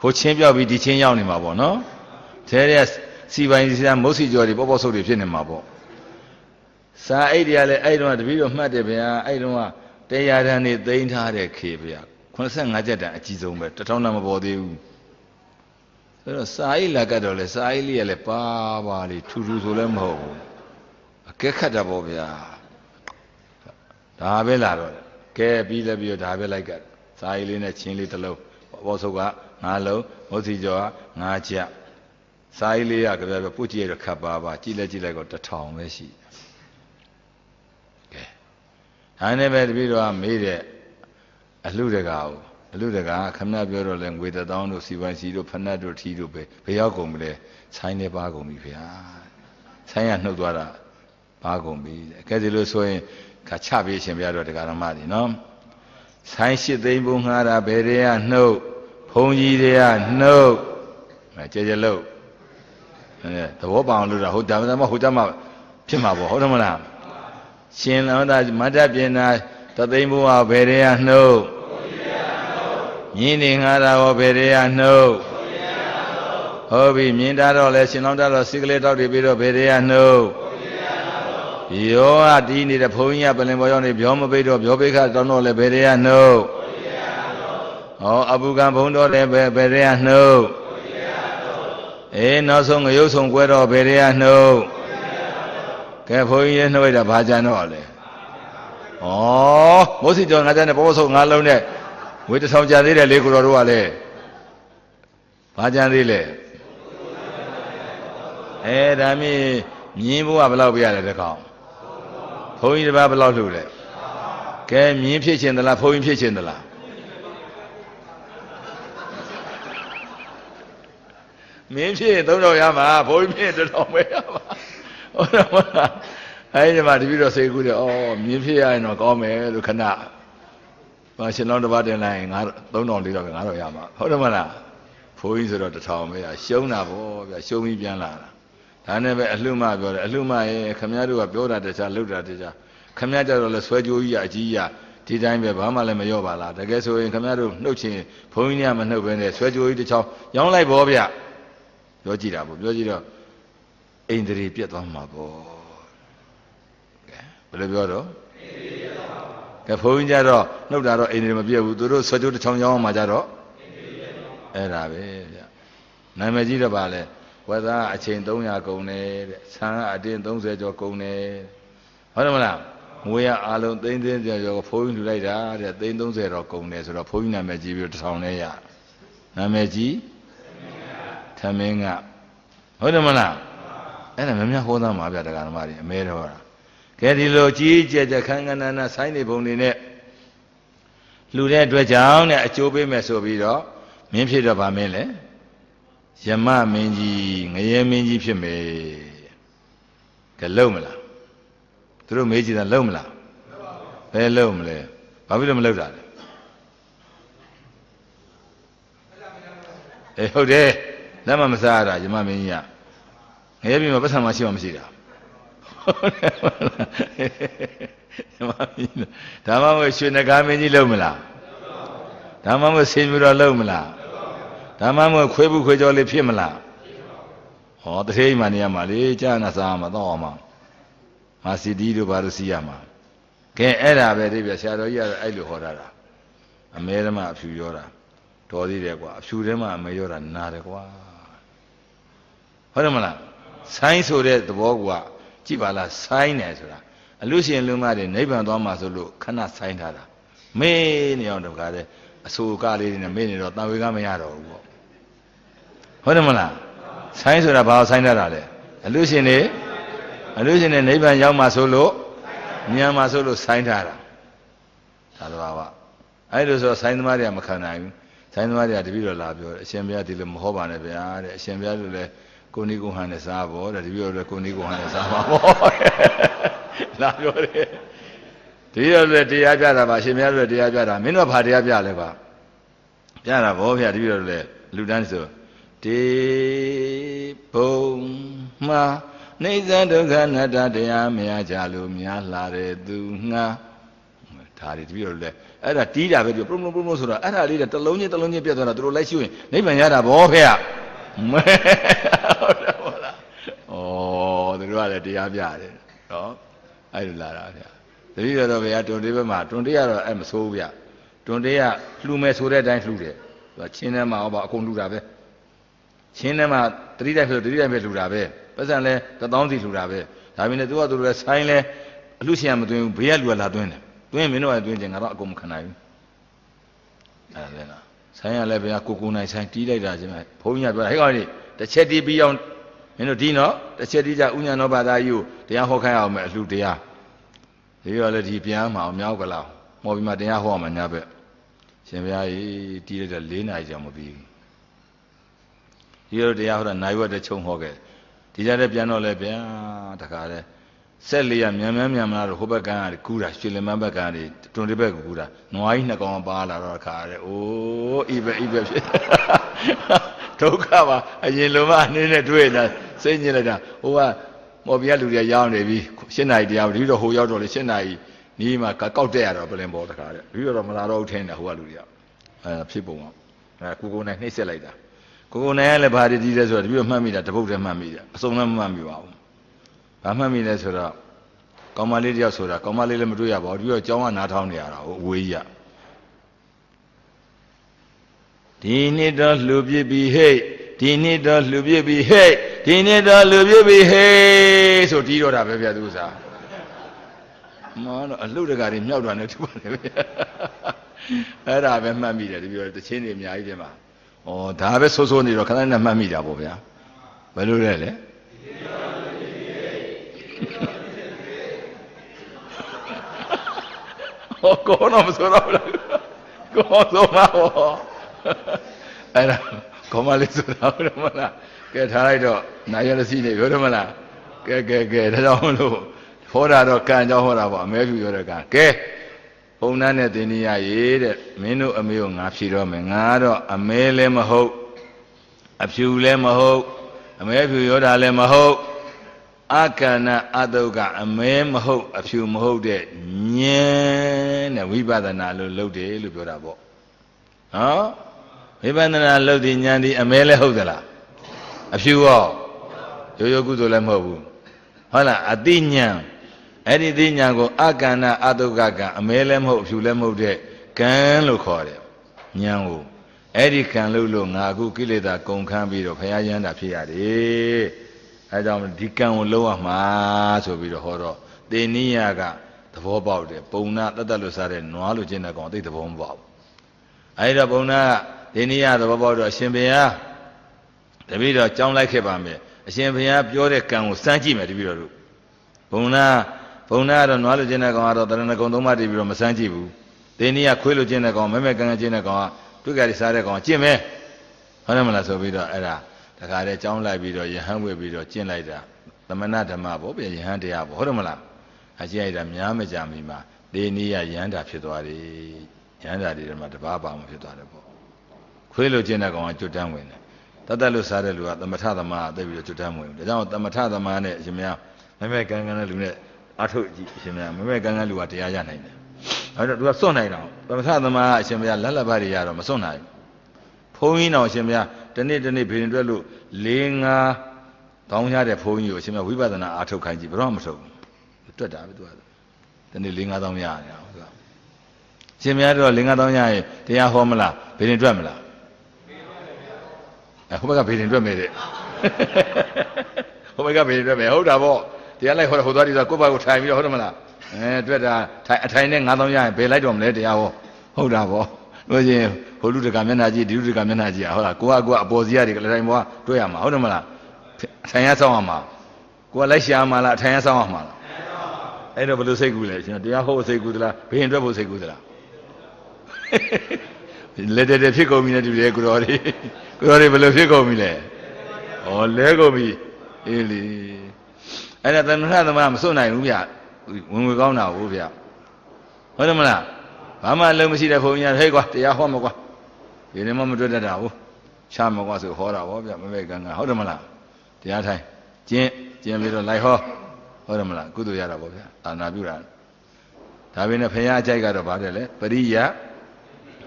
ဟိုချင်းပြောက်ပြီးဒီချင်းရောက်နေမှာပေါ့နော်ထဲတဲ့စီပိုင်းစီမုတ်စီကျော်တွေပေါ့ဆိုးတွေဖြစ်နေမှာပေါ့စာအိတ်တွေကလည်းအဲ့တော့တပည့်တော်မှတ်တယ်ဗျာအဲ့တော့တရားဓာတ်နေသိမ်းထားတဲ့ခေဗျာ85ကျက်တန်အကြီးဆုံးပဲ1000တန်မပေါ်သေးဘူးဆိုတော့စာအိတ်လာကတော့လေစာအိတ်လေးကလည်းပါလေးထူဆိုလည်းမဟုတ်ဘူးအကဲခတ်တာပေါ့ဗျာဒါပဲလာတော့ကဲပြီးလည်းပြီးတော့ဒါပဲလိုက်ကစာအိတ်လေးနဲ့ချင်းလေးတစ်လုံးပေါ့ဆုပ်က9လုံးမုတ်စီကျော်က9ချက်စာအိတ်လေးကကြပြပုတ်ကြည့်ရတော့ခတ်ပါကြည့်လိုက်တော့1000ပဲရှိကဲဒါနဲ့ပဲတပည့်တော်ကမေးတဲ့အလှတကာကိုအလှတကာခမရပြောတော့လဲငွေ1000တို့စီပိုင်းစီတို့ဖနက်တို့ထီတို့ပဲဘယ်ရောက်ကုန်မလဲဆိုင်းနေပါကုန်ပြီဗျာဆိုင်းရနှုတ်သွားတာပါကုန်ပြီကဲဒီလိုဆိုရင်ခါချပေးရှင်ပြတော့တရားဓမ္မတွေနော်ဆိုင်း8သိန်းဘုံငှားတာဘယ်တွေကနှုတ်ဘုံကြီးတွေကနှုတ်ကြဲလို့သဘောပေါအောင်လို့တာဟုတ်တယ်မဟုတ်ကြမှာဖြစ်မှာပေါ့ဟုတ်တယ်မလားရှင်လောတာမတ္တပြင်တာသသိန်းဘုံကဘယ်တွေကနှုတ်မြင်းနေငှားတာရောဘယ်တွေကနှုတ်ဟုတ်ပြီမြင်းတာတော့လဲရှင်လောတာတော့စိကလေးတောက်တွေပြီးတော့ဘယ်တွေကနှုတ်ယောကတီးနေတဲ့ဘုန်းကြီးကပလင်ပေါ်ရောက်နေပြောမပိတ်တော့ပြောပိတ်ခတောင်းတော့လဲဘယ်တွေကနှုတ်ဟောအပူကံဘုံတော်လည်းဘယ်တွေကနှုတ်နောက်ဆုံးငရုတ်ဆုံးကွဲတော့ဘယ်တွေကနှုတ်ကဲဘုန်းကြီးရဲ့နှုတ်လိုက်တာဘာကြံတော့လဲမိုးစီကျော်ငါတဲ့ပေါ့ဆုံး9လုံးနဲ့ဝေတဆောင်ကြသေးတယ်လေကိုတော်တို့ကလည်းဘာကြံသေးလဲဒါမြင်းဘုရားဘယ်လောက်ပြရလဲတကောင်ဘုန်းကြီးတစ်ပါးဘယ်လောက်လှူလဲကဲမြင်းဖြစ်ခြင်းသလားဘုန်းကြီးဖြစ်ခြင်းသလားမင်းဖြစ်ရင်3000ရမှာဘုန်းကြီးဖြစ်1000ပဲရမှာဟုတ်တယ်မလားအဲဒီမှာတပည့်တော်စိတ်ကူးတယ်မြင်းဖြစ်ရရင်တော့ကောင်းမယ်လို့ခဏရှင်လောင်းတစ်ပါးတင်လိုက်ရင်3000 4000ပဲ9000ရမှာဟုတ်တယ်မလားဘိုးကြီးဆိုတော့1000ပဲရရှုံးတာပေါ့ဗျာရှုံးပြီးပြန်လာတာဒါနဲ့ပဲအလှမပြောတယ်အလှမရဲ့ခမည်းတော်ကပြောတာတခြားလုပ်တာတခြားခမည်းကြတော့လဲဆွဲကြိုးကြီးအကြီးဒီတိုင်းပဲဘာမှလည်းမရောပါလားတကယ်ဆိုရင်ခမည်းတော်နှုတ်ချင်းဘုန်းကြီးကမနှုတ်ဘဲနဲ့ဆွဲကြိုးကြီးတစ်ချောင်းရောင်းလိုက်ပေါ့ဗျပြောကြည့်တာပေါ့ပြောကြည့်တော့အိန္ဒြေပြတ်သွားမှာပေါ့ကဲဘယ်လိုပြောတော့ကဲဘုန်းကြီးကြတော့နှုတ်တာတော့အိန္ဒြေမပြတ်ဘူးသူတို့ဆွဲကြိုးတစ်ချောင်းရောင်းမှကြတော့အဲ့ဒါပဲဗျနာမည်ကြီးတော့ပါလဲဝက်သားအချိန်300ကုန်တယ်တဲ့ဆန်ကအတင်း30ကျော်ကုန်တယ်ဟုတ်တယ်မလားငွေရအားလုံးသိန်းကျော်ဘုန်းကြီးလှူလိုက်တာတဲ့သိန်း30တော့ကုန်တယ်ဆိုတော့ဘုန်းကြီးနာမည်ကြီးပြီးတော့1000လဲရနာမည်ကြီးထမင်းကဟုတ်တယ်မလားအဲ့ဒါမများဟောသားမှာဗျတရားဓမ္မတွေအမဲတော်တာကဲဒီလိုကြီးကြက်ခန်းခန်းနာဆိုင်းနေပုံတွေနဲ့လှူတဲ့အတွက်ကြောင့်နဲ့အကျိုးပေးမယ်ဆိုပြီးတော့မင်းဖြစ်တော့ဗာမင်းလေယမမင်းကြီးငရဲမင်းကြီးဖြစ်မယ်ကဲလုံးမလားသူတို့မေးကြည့်တာလုံးမလားဘယ်လုံးမလဲဘာဖြစ်လို့မလုံးတာလဲဟုတ်တယ်လက်မမစားရတာယမမင်းကြီးကငရဲပြည်မှာပတ်စံမရှိမှမရှိတာယမမင်းဒါမှမဟုတ်ရွှေနဂါမင်းကြီးလုံးမလားဒါမှမဟုတ်ဆေးမျိုးတော်လုံးမလားဒါမှမဟုတ်ခွေးဘူးခွေးကြောလေးဖြစ်မလားဟောတထေးမှနေရမှာလေကြာနာစားမှာတော့အောင်မှာမာစီတီတို့ဘာလို့စီးရမှာကဲအဲ့ဒါပဲဒီပြဆရာတော်ကြီးကတော့အဲ့လိုဟောတာအမဲဓမ္မအဖြူရောတာတော်သေးတယ်ကွာအဖြူထဲမှာအမဲရောတာနာတယ်ကွာဟုတ်တယ်မလားဆိုင်းဆိုတဲ့သဘောကကြည့်ပါလားဆိုင်းတယ်ဆိုတာအလူရှင်လူမတွေနိဗ္ဗာန်သွားမှာဆိုလို့ခဏဆိုင်းထားတာမေးနေအောင်တကားတဲ့အဆိုကားလေးတွေနဲ့မေးနေတော့တန်ဝေကမရတော့ဘူးပေါ့ ဟုတ်တယ်မလားဆိုင်းဆိုတာဘာကိုဆိုင်းတတ်တာလဲအလူရှင်နေနိဗ္ဗာန်ရောက်မှဆိုလို့ဉာဏ်မှဆိုလို့ဆိုင်းထားတာဒါတော့ပါအဲ့လိုဆိုဆိုင်းသမားတွေကမခံနိုင်ဘူးဆိုင်းသမားတွေကတပည့်တော်လာပြောတယ်အရှင်ဘုရားဒီလိုမဟုတ်ပါနဲ့ဗျာတဲ့အရှင်ဘုရားတို့လည်းကိုနီကိုဟန်နဲ့စားဖို့တဲ့တပည့်တော်လည်းကိုနီကိုဟန်နဲ့စားပါပေါ့လာပြောတယ်တပည့်တော်လည်းတရားပြတာပါအရှင်ဘုရားတို့လည်းတရားပြတာမင်းတို့ကဘာတရားပြလဲပါပြတာဗောဗျာတပည့်တော်လည်းလူတန်းဆိုတေဘုံမှာနေဇဒုက္ခအနတ္တတရားမရကြလို့များလာတဲ့သူငါဒါတွေတပည့်တော်လည်းအဲ့ဒါတီးတာပဲပြောပရုံပရုံဆိုတော့အဲ့ဒါလေးတလုံးချင်းပြတ်သွားတာသူတို့လိုက်ရှုရင်နိဗ္ဗာန်ရတာဗောဖေ။ဟုတ်တယ်မလား။ဩသူတို့ကလည်းတရားပြတယ်နော်။အဲ့လိုလာတာဗျာ။တပည့်တော်ဗျာတွန်တေးဘက်မှာတွန်တေးကတော့အဲ့မဆိုးဗျာ။တွန်တေးကလှူမယ်ဆိုတဲ့အတိုင်းလှူတယ်။သူကချင်းထဲမှာဟောပါအကုန်လှူတာပဲ။ချင်းထဲမှာတတိတိုင်းဆိုတတိတိုင်းပဲလှူတာပဲ။ပတ်စံလဲ1000စီလှူတာပဲ။ဒါပေမဲ့သူကသူတို့လည်းဆိုင်လဲအလှရှင်မသွင်းဘူးဘေးကလူကလာသွင်းတယ်။တွင်းမင်းတို့ကတွင်းချင်ငါတော့အကုန်မခံနိုင်ဘူးအဲ့ဒါလည်းလားဆိုင်ရလည်းဗျာကိုနိုင်ဆိုင်တီးလိုက်တာချင်းပဲဘုန်းကြီးကပြောဟဲ့ကောင်ကြီးတစ်ချက်တီးပြီးအောင်မင်းတို့ဒီနော်တစ်ချက်တီးကြဥညာနောဘာသာကြီးကိုတရားဟောခိုင်းအောင်မယ်အလှတရားဒီရောလည်းဒီပြန်မှာအောင်မြောက်ကလားမော်ပြီးမှတရားဟောအောင်မယ်ညဘက်ရှင်ဗျာကြီးတီးလိုက်တော့4 နာရီကြာမပြီးဘူးဒီရောတရားဟောတာနိုင်ဝက်တဲ့ခြုံဟောခဲ့ဒီကြတဲ့ပြန်တော့လည်းဗျာတခါလဲဆက်လေးရမြန်မလားတော့ဟိုဘက်ကန်းကကူးတာရွှေလင်မဘက်ကန်းတွေတွန်တိဘက်ကကူးတာနွားကြီး2ကောင်ပါလာတော့ခါရဲအိုးဤပဲဖြစ်ဒုက္ခပါအရင်လိုမှအနေနဲ့တွေ့နေတာစိတ်ညစ်လိုက်တာဟိုကမော်ပြလူတွေရောင်းနေပြီ7 နာရီတရားဒီတော့ဟိုရောက်တော့လေ7 နာရီနီးမှကောက်တက်ရတော့ပလင်ပေါ်တခါရဲဒီတော့မလာတော့ထင်းတယ်ဟိုကလူတွေကဖြစ်ပုံအောင်ကိုနိုင်နှိမ့်ဆက်လိုက်တာကိုနိုင်ကလည်းဘာတွေကြီးလဲဆိုတော့ဒီတော့မှတ်မိတာတပုတ်တည်းမှတ်မိတာအစုံလည်းမမှတ်မိပါဘူးဘာမှတ်မိလဲဆိုတော့ကောင်မလေးတယောက်ဆိုတာကောင်မလေးလည်းမတွေ့ရပါဘူးဒီတော့ကျောင်းကနားထောင်နေရတာဟိုအဝေးကြီးဒီနှစ်တော့လှူပြစ်ပြီဟဲ့ဒီနှစ်တော့လှူပြစ်ပြီဟဲ့ဒီနှစ်တော့လှူပြစ်ပြီဟဲ့ဆိုတီးတော့တာပဲဗျာသူစားမောတော့အလှုပ်တကာတွေမြောက်တာနဲ့တူပါတယ်ဗျာအဲ့ဒါပဲမှတ်မိတယ်ဒီပြောတချင်းတွေအများကြီးပြင်ပါဩဒါပဲဆိုးနေတော့ခဏနဲ့မှတ်မိတာပေါ့ဗျာဘယ်လိုလဲလဲဟောကောတော့မဆိုတော့ဘူးကောဆိုမှာဟောအဲ့ဒါကောမလေးဆိုတာဟုတ်တယ်မလားကဲထားလိုက်တော့နာရစီနေပြောတယ်မလားကဲဒါကြောင့်မလို့ဟောတာတော့ကံကြောင့်ဟောတာပေါ့အမဲဖြူပြောတဲ့ကံကဲဘုံနာနဲ့တင်နေရရေးတဲ့မင်းတို့အမေကိုငါဖြေတော့မယ်ငါတော့အမဲလည်းမဟုတ်အဖြူလည်းမဟုတ်အမဲဖြူရောတာလည်းမဟုတ်အကဏ္ဍအတုတ်ကအမဲမဟုတ်အဖြူမဟုတ်တဲ့ဉာဏ်နဲ့ဝိပဿနာလို့လုပ်တယ်လို့ပြောတာပေါ့နော်ဝိပဿနာလုပ်တဲ့ဉာဏ်ဒီအမဲလည်းဟုတ်သလားအဖြူရောရိုးကုသိုလ်လည်းမဟုတ်ဘူးဟုတ်လားအတိဉာဏ်အဲ့ဒီသိဉာဏ်ကိုအကဏ္ဍအတုတ်ကအမဲလည်းမဟုတ်အဖြူလည်းမဟုတ်တဲ့ကံလို့ခေါ်တယ်ဉာဏ်ကိုအဲ့ဒီကံလို့ငါအခုကိလေသာကုန်ခန်းပြီးတော့ဘုရားရဟန္တာဖြစ်ရတယ်အဲကြောင့်ဒီကံကိုလုံးဝမှာဆိုပြီးတော့ဟောတော့တေနိယကသဘောပေါက်တယ်ပုံနာတတ်လို့စားတဲ့နွားလိုကျင့်တဲ့ကောင်အသိသဘောမပေါက်ဘူးအဲဒီတော့ပုံနာတေနိယသဘောပေါက်တော့အရှင်ဘုရားတပည့်တော်ကြောင်းလိုက်ခဲ့ပါမယ်အရှင်ဘုရားပြောတဲ့ကံကိုစမ်းကြည့်မယ်တပည့်တော်တို့ပုံနာကတော့နွားလိုကျင့်တဲ့ကောင်ကတော့တရဏဂုံသုံးပါးတည်ပြီးတော့မစမ်းကြည့်ဘူးတေနိယခွေးလိုကျင့်တဲ့ကောင်မဲကံကျင့်တဲ့ကောင်ကတွေ့ကြရစားတဲ့ကောင်ကျင့်မယ်ဟုတ်တယ်မလားဆိုပြီးတော့အဲ့ဒါတခါတည်းကြောင်းလိုက်ပြီးတော့ယဟန်ဝေပြီးတော့ကျင့်လိုက်တာသမဏဓမ္မပေါ့ဗျယဟန်တရားပေါ့ဟုတ်တယ်မလားအကျင့်လိုက်တာများမကြမီမှာဒေနီးယယဟန်တာဖြစ်သွားတယ်ယဟန်တာတွေမှာတပါးပါမှဖြစ်သွားတယ်ပေါ့ခွေးလိုကျင့်တဲ့ကောင်ကကျွတ်တန်းဝင်တယ်တတ်လို့စားတဲ့လူကသမထသမားအသိပြီးတော့ကျွတ်တန်းဝင်တယ်ဒါကြောင့်သမထသမားနဲ့အရှင်မယားမဲကန်းတဲ့လူနဲ့အထုတ်ကြည့်အရှင်မယားမဲကန်းလူကတရားရနိုင်တယ်အဲ့တော့သူကစွန့်နိုင်တော့သမထသမားအရှင်မယားလက်ပါတွေရတော့မစွန့်နိုင်ဘုန်းကြီးတော်အရှင်မယားတနေ့ဘေရင်တွက်လို့4-5တောင်းရတဲ့ဘုန်းကြီးကိုအရှင်မဝိပဿနာအားထုတ်ခိုင်းကြည့်ဘယ်တော့မှမထုတ်ဘူးတွက်တာပဲသူကတနေ့4-5တောင်းရတယ်သူကရှင်မယားတော့4-5တောင်းရရင်တရားဟောမလားဘေရင်တွက်မလားဟိုဘက်ကဘေရင်တွက်မယ်တဲ့ဟိုဘက်ကဘေရင်တွက်မယ်ဟုတ်တာပေါ့တရားလိုက်ဟောတော့ဟိုသွားဒီသွားကိုယ့်ဘက်ကိုထိုင်ပြီးတော့ဟုတ်တယ်မလားတွက်တာအထိုင်နဲ့9တောင်းရရင်ဘယ်လိုက်တော့မလဲတရားဟောဟုတ်တာပေါ့ ဟိုချင်းဟိုလူတကမျက်နှာကြည့်ဒီလူတကမျက်နှာကြည့်ဟုတ်လားကိုကအပေါ်စီရတယ်ကလည်းတိုင်းဘွားတွေ့ရမှာဟုတ်တယ်မလားထိုင်ရဆောင်ရမှာကိုကလိုက်ရှာမှာလားထိုင်ရဆောင်ရမှာလားအဲ့တော့ဘယ်လိုစိတ်ကူးလဲရှင်တရားဟောစိတ်ကူးသလားဘယင်အတွက်ဖို့စိတ်ကူးသလားလက်တဲ့ဖြစ်ကုန်ပြီနဲ့တူတယ်ကိုတော်တွေဘယ်လိုဖြစ်ကုန်ပြီလဲဩလဲကုန်ပြီအေးလေအဲ့ဒါသမထသမမစွန့်နိုင်ဘူးဗျဝင်ငွေကောင်းတာဟုတ်ဗျဟုတ်တယ်မလားဘာမှလုံးမရှိတဲ့ဘုန်းကြီးကဟဲ့ကွာတရားဟောမှာကွာဒီနေ့မှမတွေ့တတ်တာဘူးချမှာကွာဆိုဟောတာဗောဗျမမဲကန်းကဟုတ်တယ်မလားတရားထိုင်ကျင့်ပြီးတော့လိုက်ဟောဟုတ်တယ်မလားကုသိုလ်ရတာဗောဗျအာနာပြုတာဒါပေမဲ့ဖရာအကြိုက်ကတော့ဗါတယ်လေပရိယ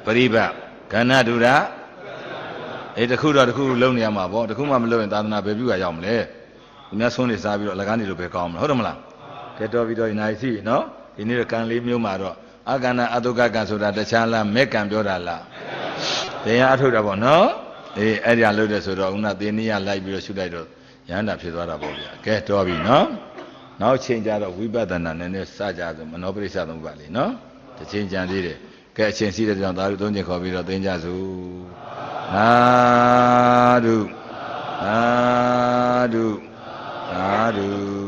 ပရိပတ်ကဏ္ဍဒုရအေးတခုတော့တခုလုံးနေရမှာဗောတခုမှမလုံးရင်သာသနာပဲပြုရရောက်မလဲသူများဆုံးနေစားပြီးတော့အလကားနေလို့ပဲကောင်းမလားဟုတ်တယ်မလားကဲတော်ပြီးတော့နိုင်စီနော်ဒီနေ့တော့ကံလေးမျိုးမှာတော့အကန္နာအတုကကံဆိုတာတခြားလားမဲ့ကံပြောတာလားတရားအထုတ်တာဗောနော်အေးအဲ့ဒါလို့တဲ့ဆိုတော့ဦးနာသေနည်းရလိုက်ပြီးတော့ရှုလိုက်တော့ရဟန္တာဖြစ်သွားတာဗောဗျာကဲတော်ပြီနော်နောက်ချိန်ကြတော့ဝိပဿနာနည်းနည်းစကြဆိုမနောပရိစ္ဆသုံးပါလေနော်တစ်ချိန်ကြံသေးတယ်ကဲအချိန်စီးတဲ့ကြောင့်သာဓုသုံးချိန်ခေါ်ပြီးတော့သင်ကြစုသာဓုသာဓုသာဓု